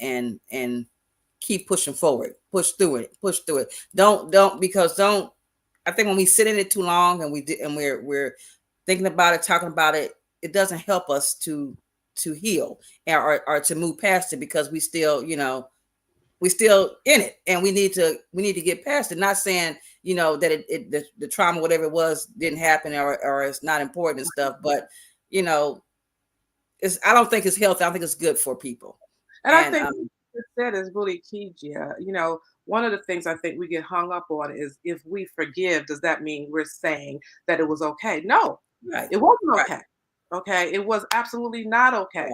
[SPEAKER 3] keep pushing forward, push through it. Don't. I think when we sit in it too long and we're thinking about it, talking about it, it doesn't help us to heal, or to move past it, because we still in it, and we need to get past it. Not saying that the trauma, whatever it was, didn't happen, or it's not important and stuff, but you know I don't think it's healthy. I don't think it's good for people.
[SPEAKER 4] And I
[SPEAKER 3] And
[SPEAKER 4] think what you said is really key, Gia. One of the things I think we get hung up on is if we forgive, does that mean we're saying that it was okay? No,
[SPEAKER 3] right,
[SPEAKER 4] it wasn't
[SPEAKER 3] right,
[SPEAKER 4] okay. Okay, it was absolutely not okay.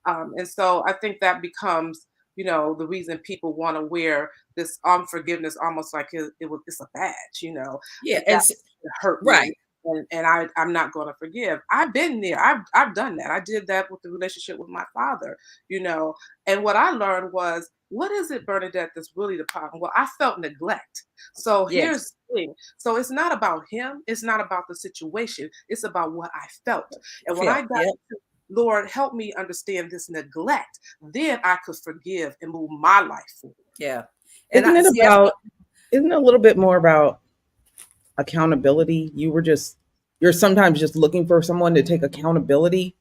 [SPEAKER 3] right.
[SPEAKER 4] And so I think that becomes, the reason people want to wear this unforgiveness almost like it's a badge,
[SPEAKER 3] Yeah,
[SPEAKER 4] that
[SPEAKER 3] and
[SPEAKER 4] that hurt
[SPEAKER 3] right.
[SPEAKER 4] me. And I'm not going to forgive. I've been there. I've done that. I did that with the relationship with my father, you know. And what I learned was, what is it, Bernadette, that's really the problem? Well, I felt neglect. So
[SPEAKER 3] Yes,
[SPEAKER 4] here's the thing. So it's not about him. It's not about the situation. It's about what I felt. And when I
[SPEAKER 3] felt.
[SPEAKER 4] got
[SPEAKER 3] Yep.
[SPEAKER 4] to, Lord, help me understand this neglect, then I could forgive and move my life forward.
[SPEAKER 3] Yeah. And
[SPEAKER 2] Isn't
[SPEAKER 3] I
[SPEAKER 2] it
[SPEAKER 3] see that's what.
[SPEAKER 2] about, isn't it a little bit more about accountability? You're sometimes just looking for someone to take accountability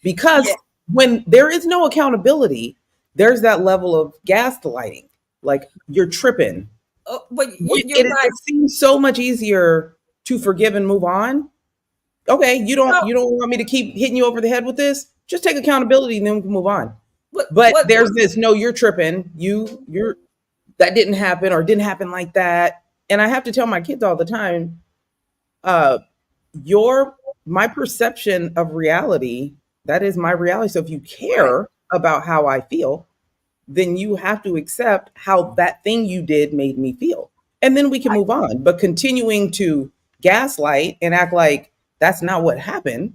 [SPEAKER 3] Yeah.
[SPEAKER 2] because when there is no accountability, there's that level of gaslighting. Like you're tripping.
[SPEAKER 3] But you're right.
[SPEAKER 2] It seems so much easier to forgive and move on. Okay,
[SPEAKER 3] Well,
[SPEAKER 2] you don't want me to keep hitting you over the head with this? Just take accountability and then we can move on.
[SPEAKER 3] what
[SPEAKER 2] But
[SPEAKER 3] what
[SPEAKER 2] there's this, no, you're tripping. You're that didn't happen or didn't happen like that. And I have to tell my kids all the time, uh, your my perception of reality, that is my reality. So if you
[SPEAKER 3] right.
[SPEAKER 2] care about how I feel, then you have to accept how that thing you did made me feel. And then we can move on. But continuing to gaslight and act like that's not what happened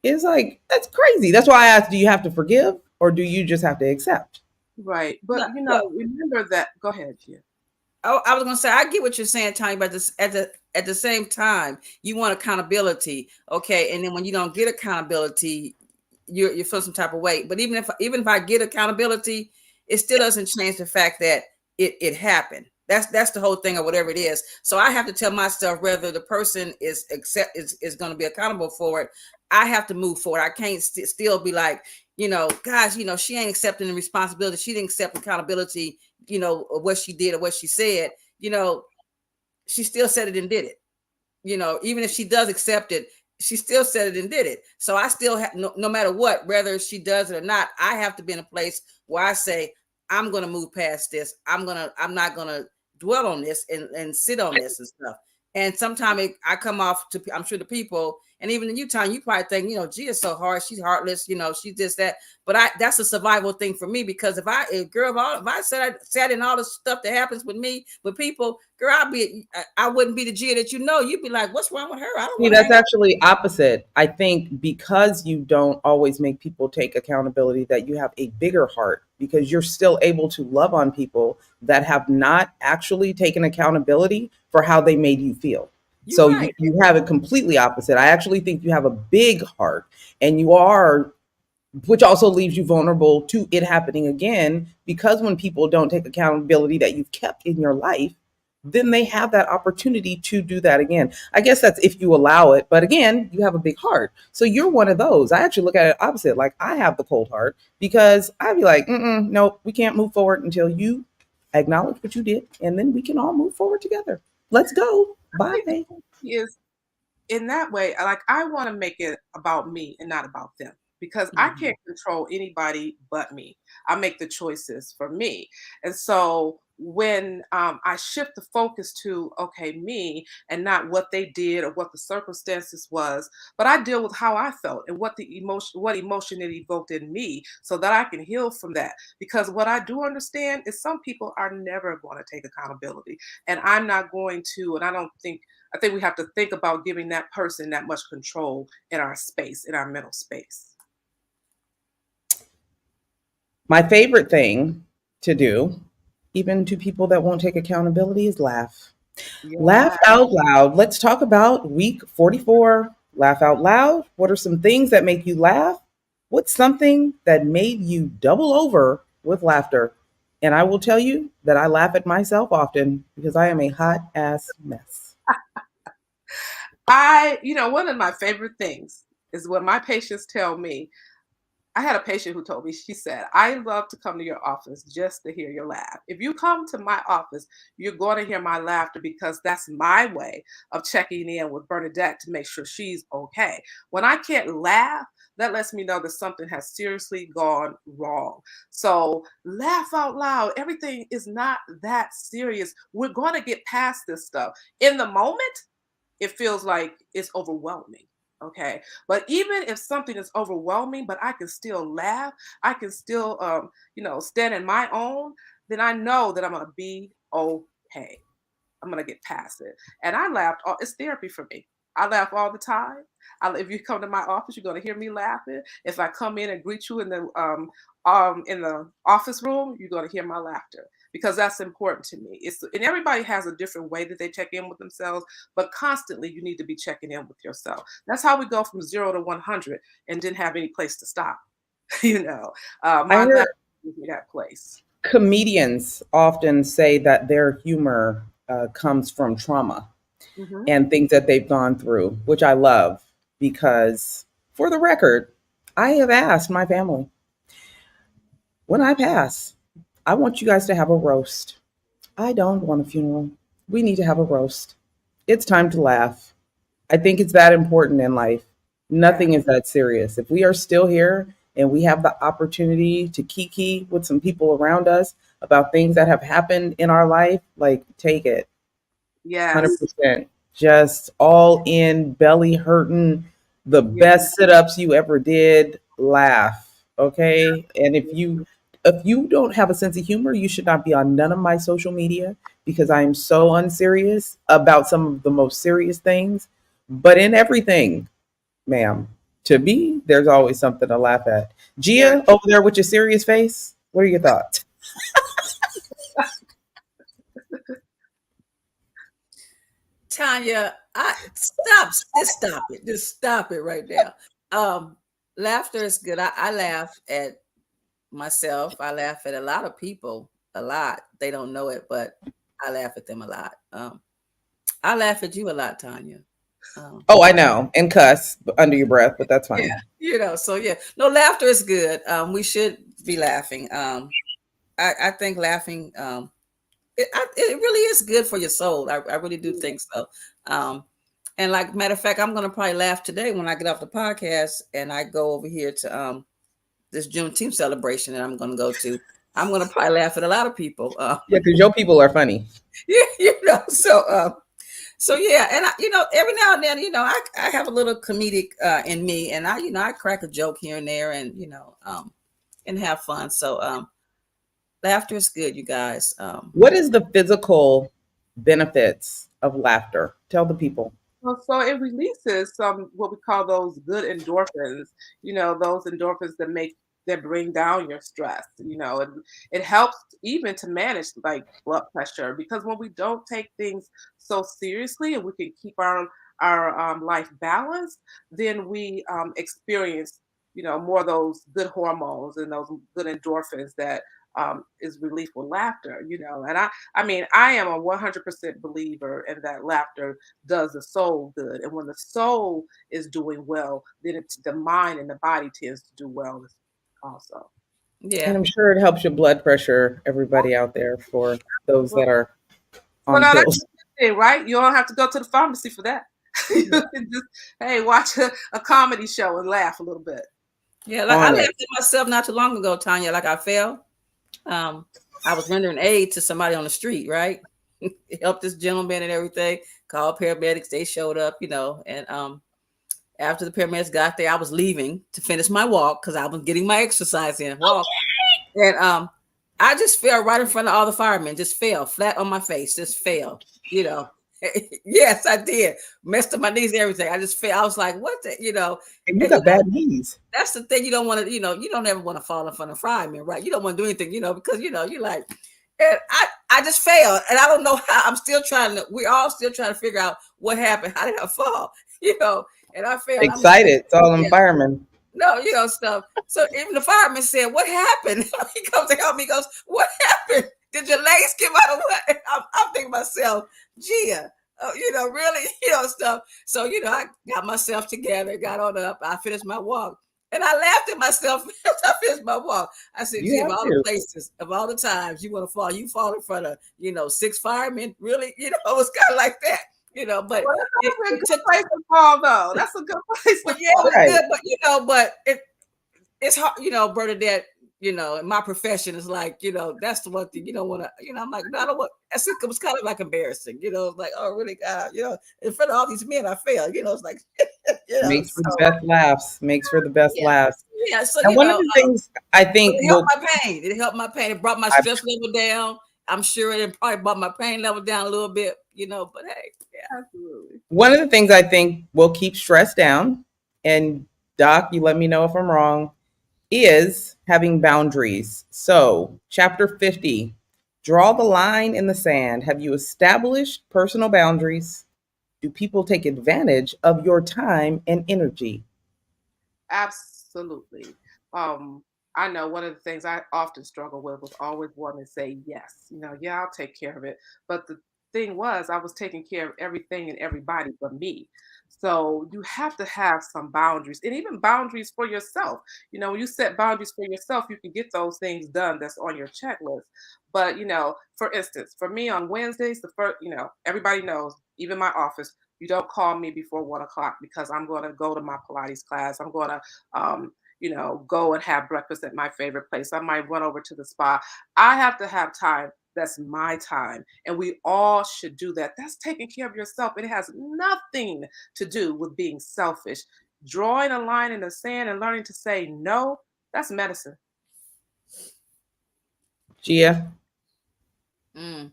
[SPEAKER 2] is like, that's crazy. That's why I asked, do you have to forgive or do you just have to accept?
[SPEAKER 4] Right.
[SPEAKER 3] No,
[SPEAKER 4] But
[SPEAKER 3] well,
[SPEAKER 4] remember that. Go ahead, Gia.
[SPEAKER 3] I was gonna say I get what you're saying, Tony, but this at the same time, you want accountability, okay? And then when you don't get accountability, you feel some type of way. But even if I get accountability, it still doesn't change the fact that it happened. That's the whole thing or whatever it is. So I have to tell myself whether the person is going to be accountable for it. I have to move forward. I can't still be like, guys, she ain't accepting the responsibility. She didn't accept accountability, of what she did or what she said. She still said it and did it. Even if she does accept it, she still said it and did it. So I still have, no matter what, whether she does it or not, I have to be in a place where I say, I'm going to move past this. I'm not going to dwell on this and sit on this and stuff. And sometimes I come off to, I'm sure the people, and even in Utah, you probably think, G is so hard. She's heartless. She's just that. But that's a survival thing for me, because if I sat in all the stuff that happens with me, with people, girl, I wouldn't be the G that you'd be like, what's wrong with her? I don't
[SPEAKER 2] See,
[SPEAKER 3] want to
[SPEAKER 2] that's
[SPEAKER 3] hang out.
[SPEAKER 2] actually opposite. I think because you don't always make people take accountability, that you have a bigger heart because you're still able to love on people that have not actually taken accountability for how they made you feel.
[SPEAKER 3] You're
[SPEAKER 2] So
[SPEAKER 3] right.
[SPEAKER 2] you have it completely opposite. I actually think you have a big heart and you are, which also leaves you vulnerable to it happening again, because when people don't take accountability that you've kept in your life, then they have that opportunity to do that again. I guess that's if you allow it. But again, you have a big heart. So you're one of those. I actually look at it opposite. Like I have the cold heart because I'd be like, nope, we can't move forward until you acknowledge what you did. And then we can all move forward together. Let's go.
[SPEAKER 4] I think the
[SPEAKER 2] Bye.
[SPEAKER 4] key is, in that way, like I want to make it about me and not about them, because I
[SPEAKER 3] Mhm.
[SPEAKER 4] can't control anybody but me. I make the choices for me. And so when I shift the focus to, okay, me, and not what they did or what the circumstances was, but I deal with how I felt and what emotion it evoked in me, so that I can heal from that. Because what I do understand is some people are never going to take accountability, and I'm not going to, and I think we have to think about giving that person that much control in our space, in our mental space.
[SPEAKER 2] My favorite thing to do, even to people that won't take accountability, is laugh. Laugh
[SPEAKER 4] Yeah.
[SPEAKER 2] out loud. Let's talk about week 44. Laugh out loud. What are some things that make you laugh? What's something that made you double over with laughter? And I will tell you that I laugh at myself often because I am a hot ass mess.
[SPEAKER 4] One of my favorite things is when my patients tell me. I had a patient who told me, she said, I love to come to your office just to hear your laugh. If you come to my office, you're going to hear my laughter, because that's my way of checking in with Bernadette to make sure she's okay. When I can't laugh, that lets me know that something has seriously gone wrong. So laugh out loud. Everything is not that serious. We're going to get past this stuff. In the moment, it feels like it's overwhelming. Okay. But even if something is overwhelming, but I can still laugh, I can still, stand in my own, then I know that I'm going to be okay. I'm going to get past it. And I laughed. It's therapy for me. I laugh all the time. If you come to my office, you're going to hear me laughing. If I come in and greet you in the office room, you're going to hear my laughter because that's important to me. And everybody has a different way that they check in with themselves, but constantly you need to be checking in with yourself. That's how we go from 0 to 100 and didn't have any place to stop.
[SPEAKER 2] I
[SPEAKER 4] My
[SPEAKER 2] hear
[SPEAKER 4] laughter gives me that place.
[SPEAKER 2] comedians often say that their humor comes from trauma
[SPEAKER 4] Hmm.
[SPEAKER 2] and things that they've gone through, which I love because, for the record, I have asked my family, when I pass, I want you guys to have a roast. I don't want a funeral. We need to have a roast. It's time to laugh. I think it's that important in life.
[SPEAKER 4] Yeah.
[SPEAKER 2] Nothing is that serious. If we are still here and we have the opportunity to kiki with some people around us about things that have happened in our life, like take it.
[SPEAKER 4] Yes.
[SPEAKER 2] 100%. Just all in, belly hurting, the
[SPEAKER 4] Yeah.
[SPEAKER 2] best sit-ups you ever did, laugh. Okay? And if you don't have a sense of humor, you should not be on none of my social media because I am so unserious about some of the most serious things. But in everything, ma'am, to me, there's always something to laugh at.
[SPEAKER 4] Yeah.
[SPEAKER 2] Gia, over there with your serious face, what are your thoughts?
[SPEAKER 3] Tonya, just stop it right now. Laughter is good. I laugh at myself. I laugh at a lot of people a lot. They don't know it, but I laugh at them a lot. I laugh at you a lot, Tonya.
[SPEAKER 2] Oh, I know. And cuss under your breath, but that's
[SPEAKER 3] Yeah,
[SPEAKER 2] fine.
[SPEAKER 3] so yeah, no, laughter is good. We should be laughing. I think laughing, it really is good for your soul. I really do think so. And like matter of fact, I'm gonna probably laugh today when I get off the podcast and I go over here to this Juneteenth celebration that I'm gonna go to. I'm gonna probably laugh at a lot of people.
[SPEAKER 2] Yeah, because your people are funny.
[SPEAKER 3] Yeah, so yeah, and every now and then, I have a little comedic in me, and I crack a joke here and there, and and have fun. So laughter is good, you guys.
[SPEAKER 2] What is the physical benefits of laughter? Tell the people.
[SPEAKER 4] Well, so it releases some what we call those good endorphins, those endorphins that bring down your stress, and it helps even to manage like blood pressure because when we don't take things so seriously and we can keep our life balanced, then we experience, more of those good hormones and those good endorphins that is relief with laughter, and I mean, I am a 100% believer in that laughter does the soul good. And when the soul is doing well, then the mind and the body tends to do well also.
[SPEAKER 2] And
[SPEAKER 3] Yeah.
[SPEAKER 2] I'm sure it helps your blood pressure, everybody out there, for those
[SPEAKER 4] Well,
[SPEAKER 2] that are
[SPEAKER 4] well,
[SPEAKER 2] on
[SPEAKER 4] now that's
[SPEAKER 2] pills.
[SPEAKER 4] the good thing, right? You don't have to go to the pharmacy for that. You can just, hey, watch a comedy show and laugh a little bit.
[SPEAKER 3] Yeah, like I
[SPEAKER 2] On
[SPEAKER 3] laughed
[SPEAKER 2] it.
[SPEAKER 3] at myself not too long ago, Tanya. Like I fell. I was rendering aid to somebody on the street, right? Helped this gentleman and everything. Called paramedics. They showed up, and after the paramedics got there, I was leaving to finish my walk because I was getting my exercise in. Walk. And I just fell right in front of all the firemen. Just fell flat on my face. Just fell. Yes, I did. Messed up my knees and everything. I just fell. I was like, what the,
[SPEAKER 2] And you
[SPEAKER 3] and
[SPEAKER 2] got bad knees.
[SPEAKER 3] that's the thing. You don't want to, you don't ever want to fall in front of firemen, right? You don't want to do anything, because you're like, and I just failed, and I don't know how. We're all still trying to figure out what happened. How did I fall? And I failed. I'm like,
[SPEAKER 2] Excited. It's all them
[SPEAKER 3] yeah,
[SPEAKER 2] firemen.
[SPEAKER 3] no, stuff. So even the fireman said, "What happened?" He comes to help me. He goes, "What happened? Did your legs give out of what?" I'm thinking to myself, Gia, really, stuff. So I got myself together, got on up. I finished my walk, and I laughed at myself as I finished my walk. I said,
[SPEAKER 2] You
[SPEAKER 3] "Gia, of
[SPEAKER 2] have
[SPEAKER 3] all the
[SPEAKER 2] to.
[SPEAKER 3] places, of all the times you want to fall, you fall in front of 6 firemen. Really, it was kind of like that." But
[SPEAKER 4] Well, that's a
[SPEAKER 3] it
[SPEAKER 4] good
[SPEAKER 3] took.
[SPEAKER 4] place to fall, though. That's a good place
[SPEAKER 3] But
[SPEAKER 4] to
[SPEAKER 3] yeah, it
[SPEAKER 4] fall.
[SPEAKER 3] was
[SPEAKER 2] Right.
[SPEAKER 3] good. But it's hard, Bernadette. In my profession, it's like, that's the one thing you don't want to. I'm like, no, I don't want. It was kind of like embarrassing. It's like, oh, really, God, in front of all these men, I failed. It's like,
[SPEAKER 2] Makes for the
[SPEAKER 3] so
[SPEAKER 2] best laughs. Makes for the best
[SPEAKER 3] yeah,
[SPEAKER 2] laughs.
[SPEAKER 3] yeah. So
[SPEAKER 2] And one of the things I
[SPEAKER 3] but
[SPEAKER 2] think
[SPEAKER 3] it helped
[SPEAKER 2] will,
[SPEAKER 3] my pain. It helped my pain. It brought my
[SPEAKER 2] I,
[SPEAKER 3] stress level down. I'm sure it probably brought my pain level down a little bit. But hey, yeah.
[SPEAKER 4] Absolutely.
[SPEAKER 2] one of the things I think will keep stress down, and Doc, you let me know if I'm wrong, is having boundaries. So, chapter 50, draw the line in the sand. Have you established personal boundaries? Do people take advantage of your time and energy?
[SPEAKER 4] Absolutely. Um, I know one of the things I often struggle with was always wanting to say yes. Yeah, I'll take care of it. But the thing was, I was taking care of everything and everybody but me. So you have to have some boundaries and even boundaries for yourself. When you set boundaries for yourself, you can get those things done that's on your checklist. But, for instance, for me on Wednesdays, the first, everybody knows, even my office, you don't call me before 1 o'clock because I'm going to go to my Pilates class. I'm going to, go and have breakfast at my favorite place. I might run over to the spa. I have to have time. That's my time. And we all should do that. That's taking care of yourself. It has nothing to do with being selfish. Drawing a line in the sand and learning to say no, that's medicine.
[SPEAKER 2] Gia?
[SPEAKER 3] Mm,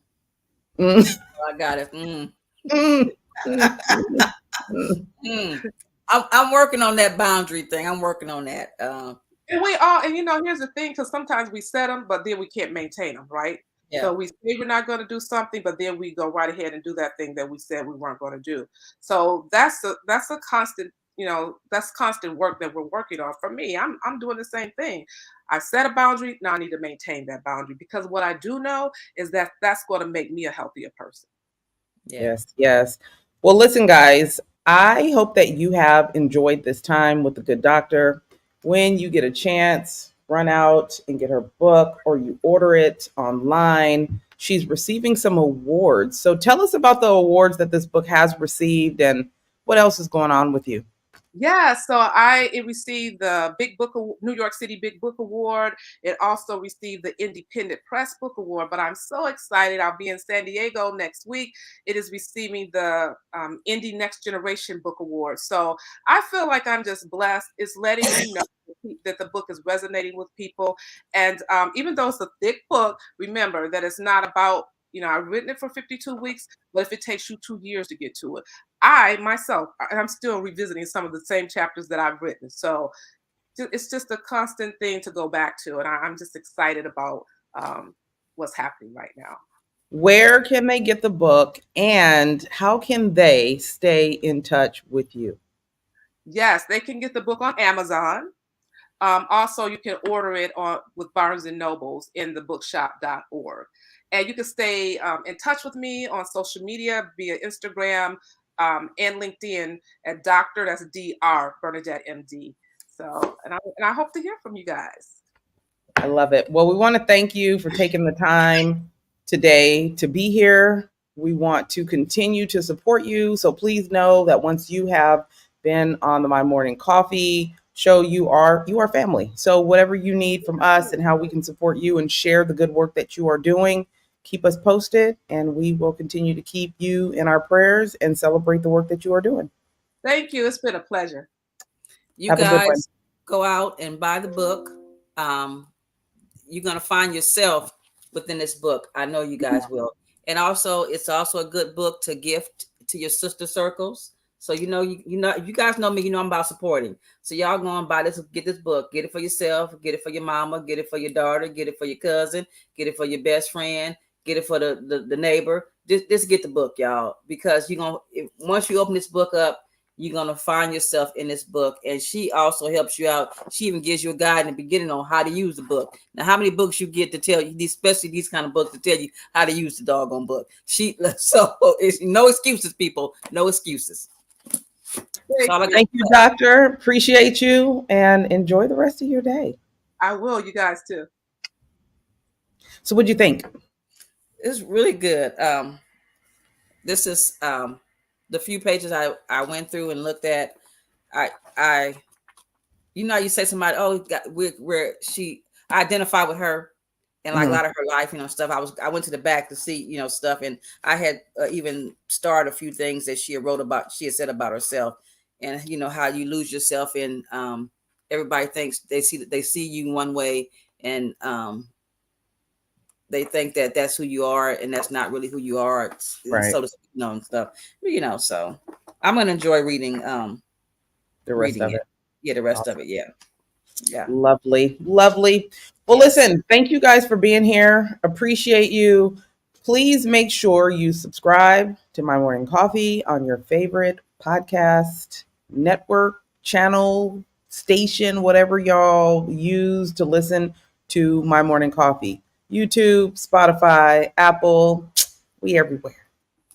[SPEAKER 2] Mm,
[SPEAKER 3] I got it. Mm.
[SPEAKER 2] mm, mm, mm.
[SPEAKER 3] Mm. I'm working on that boundary thing. I'm working on that.
[SPEAKER 4] And we all, and here's the thing, because sometimes we set them, but then we can't maintain them, right?
[SPEAKER 3] Yeah.
[SPEAKER 4] So we say we're not going to do something, but then we go right ahead and do that thing that we said we weren't going to do. So that's a constant, that's constant work that we're working on. For me, I'm doing the same thing. I set a boundary, now I need to maintain that boundary because what I do know is that that's going to make me a healthier person.
[SPEAKER 3] Yeah.
[SPEAKER 2] Yes, yes. Well, listen, guys, I hope that you have enjoyed this time with the good doctor. When you get a chance, run out and get her book or you order it online. She's receiving some awards. So tell us about the awards that this book has received and what else is going on with you.
[SPEAKER 4] Yeah, so it received the New York City Big Book Award. It also received the Independent Press Book Award. But I'm so excited! I'll be in San Diego next week. It is receiving the Indie Next Generation Book Award. So I feel like I'm just blessed. It's letting me know that the book is resonating with people. And even though it's a thick book, remember that it's not about I've written it for 52 weeks, but if it takes you 2 years to get to it, I myself, I'm still revisiting some of the same chapters that I've written. So it's just a constant thing to go back to. And I'm just excited about what's happening right now.
[SPEAKER 2] Where can they get the book and how can they stay in touch with you?
[SPEAKER 4] Yes, they can get the book on Amazon. Also, you can order it on with Barnes and Nobles in the bookshop.org. And you can stay in touch with me on social media via Instagram and LinkedIn at Dr. That's Dr. Bernadette MD. So, and I hope to hear from you guys.
[SPEAKER 2] I love it. Well, we want to thank you for taking the time today to be here. We want to continue to support you. So please know that once you have been on the My Morning Coffee show, you are family. So whatever you need from us and how we can support you and share the good work that you are doing, keep us posted and we will continue to keep you in our prayers and celebrate the work that you are doing.
[SPEAKER 4] Thank you. It's been a pleasure.
[SPEAKER 3] You
[SPEAKER 2] Have a good one.
[SPEAKER 3] guys go out and buy the book. You're going to find yourself within this book. I know you guys will. And also, it's also a good book to gift to your sister circles. So you guys know me. I'm about supporting. So y'all go and buy this. Get this book. Get it for yourself. Get it for your mama. Get it for your daughter. Get it for your cousin. Get it for your best friend. Get it for the neighbor. Just get the book, y'all, because once you open this book up, you're going to find yourself in this book. And she also helps you out. She even gives you a guide in the beginning on how to use the book. Now, how many books you get to tell you, especially these kind of books, to tell you how to use the doggone book. So it's no excuses, people. No excuses.
[SPEAKER 2] Thank you, doctor. Appreciate you and enjoy the rest of your day.
[SPEAKER 4] I will. You guys too.
[SPEAKER 2] So what'd you think?
[SPEAKER 3] It's really good. This is the few pages I went through and looked at, I you know, you say somebody, oh, where she I identify with her and like a lot of her life, you know, stuff. I went to the back to see, you know, stuff, and I had even started a few things that she had said about herself, and you know how you lose yourself in everybody thinks they see you one way, and they think that that's who you are, and that's not really who you are,
[SPEAKER 2] Right.
[SPEAKER 3] so to speak, you know, and stuff. You know, so I'm gonna enjoy reading
[SPEAKER 2] The rest of
[SPEAKER 3] it.
[SPEAKER 2] it.
[SPEAKER 3] Yeah, the rest
[SPEAKER 2] Awesome.
[SPEAKER 3] of it. Yeah. Yeah.
[SPEAKER 2] Lovely. Lovely. Well,
[SPEAKER 3] Yes.
[SPEAKER 2] listen, thank you guys for being here. Appreciate you. Please make sure you subscribe to My Morning Coffee on your favorite podcast network, channel, station, whatever y'all use to listen to My Morning Coffee. YouTube, Spotify, Apple, we everywhere.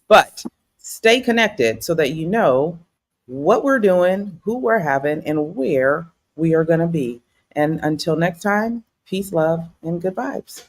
[SPEAKER 2] But stay connected so that you know what we're doing, who we're having, and where we are going to be. And until next time, peace, love, and good vibes.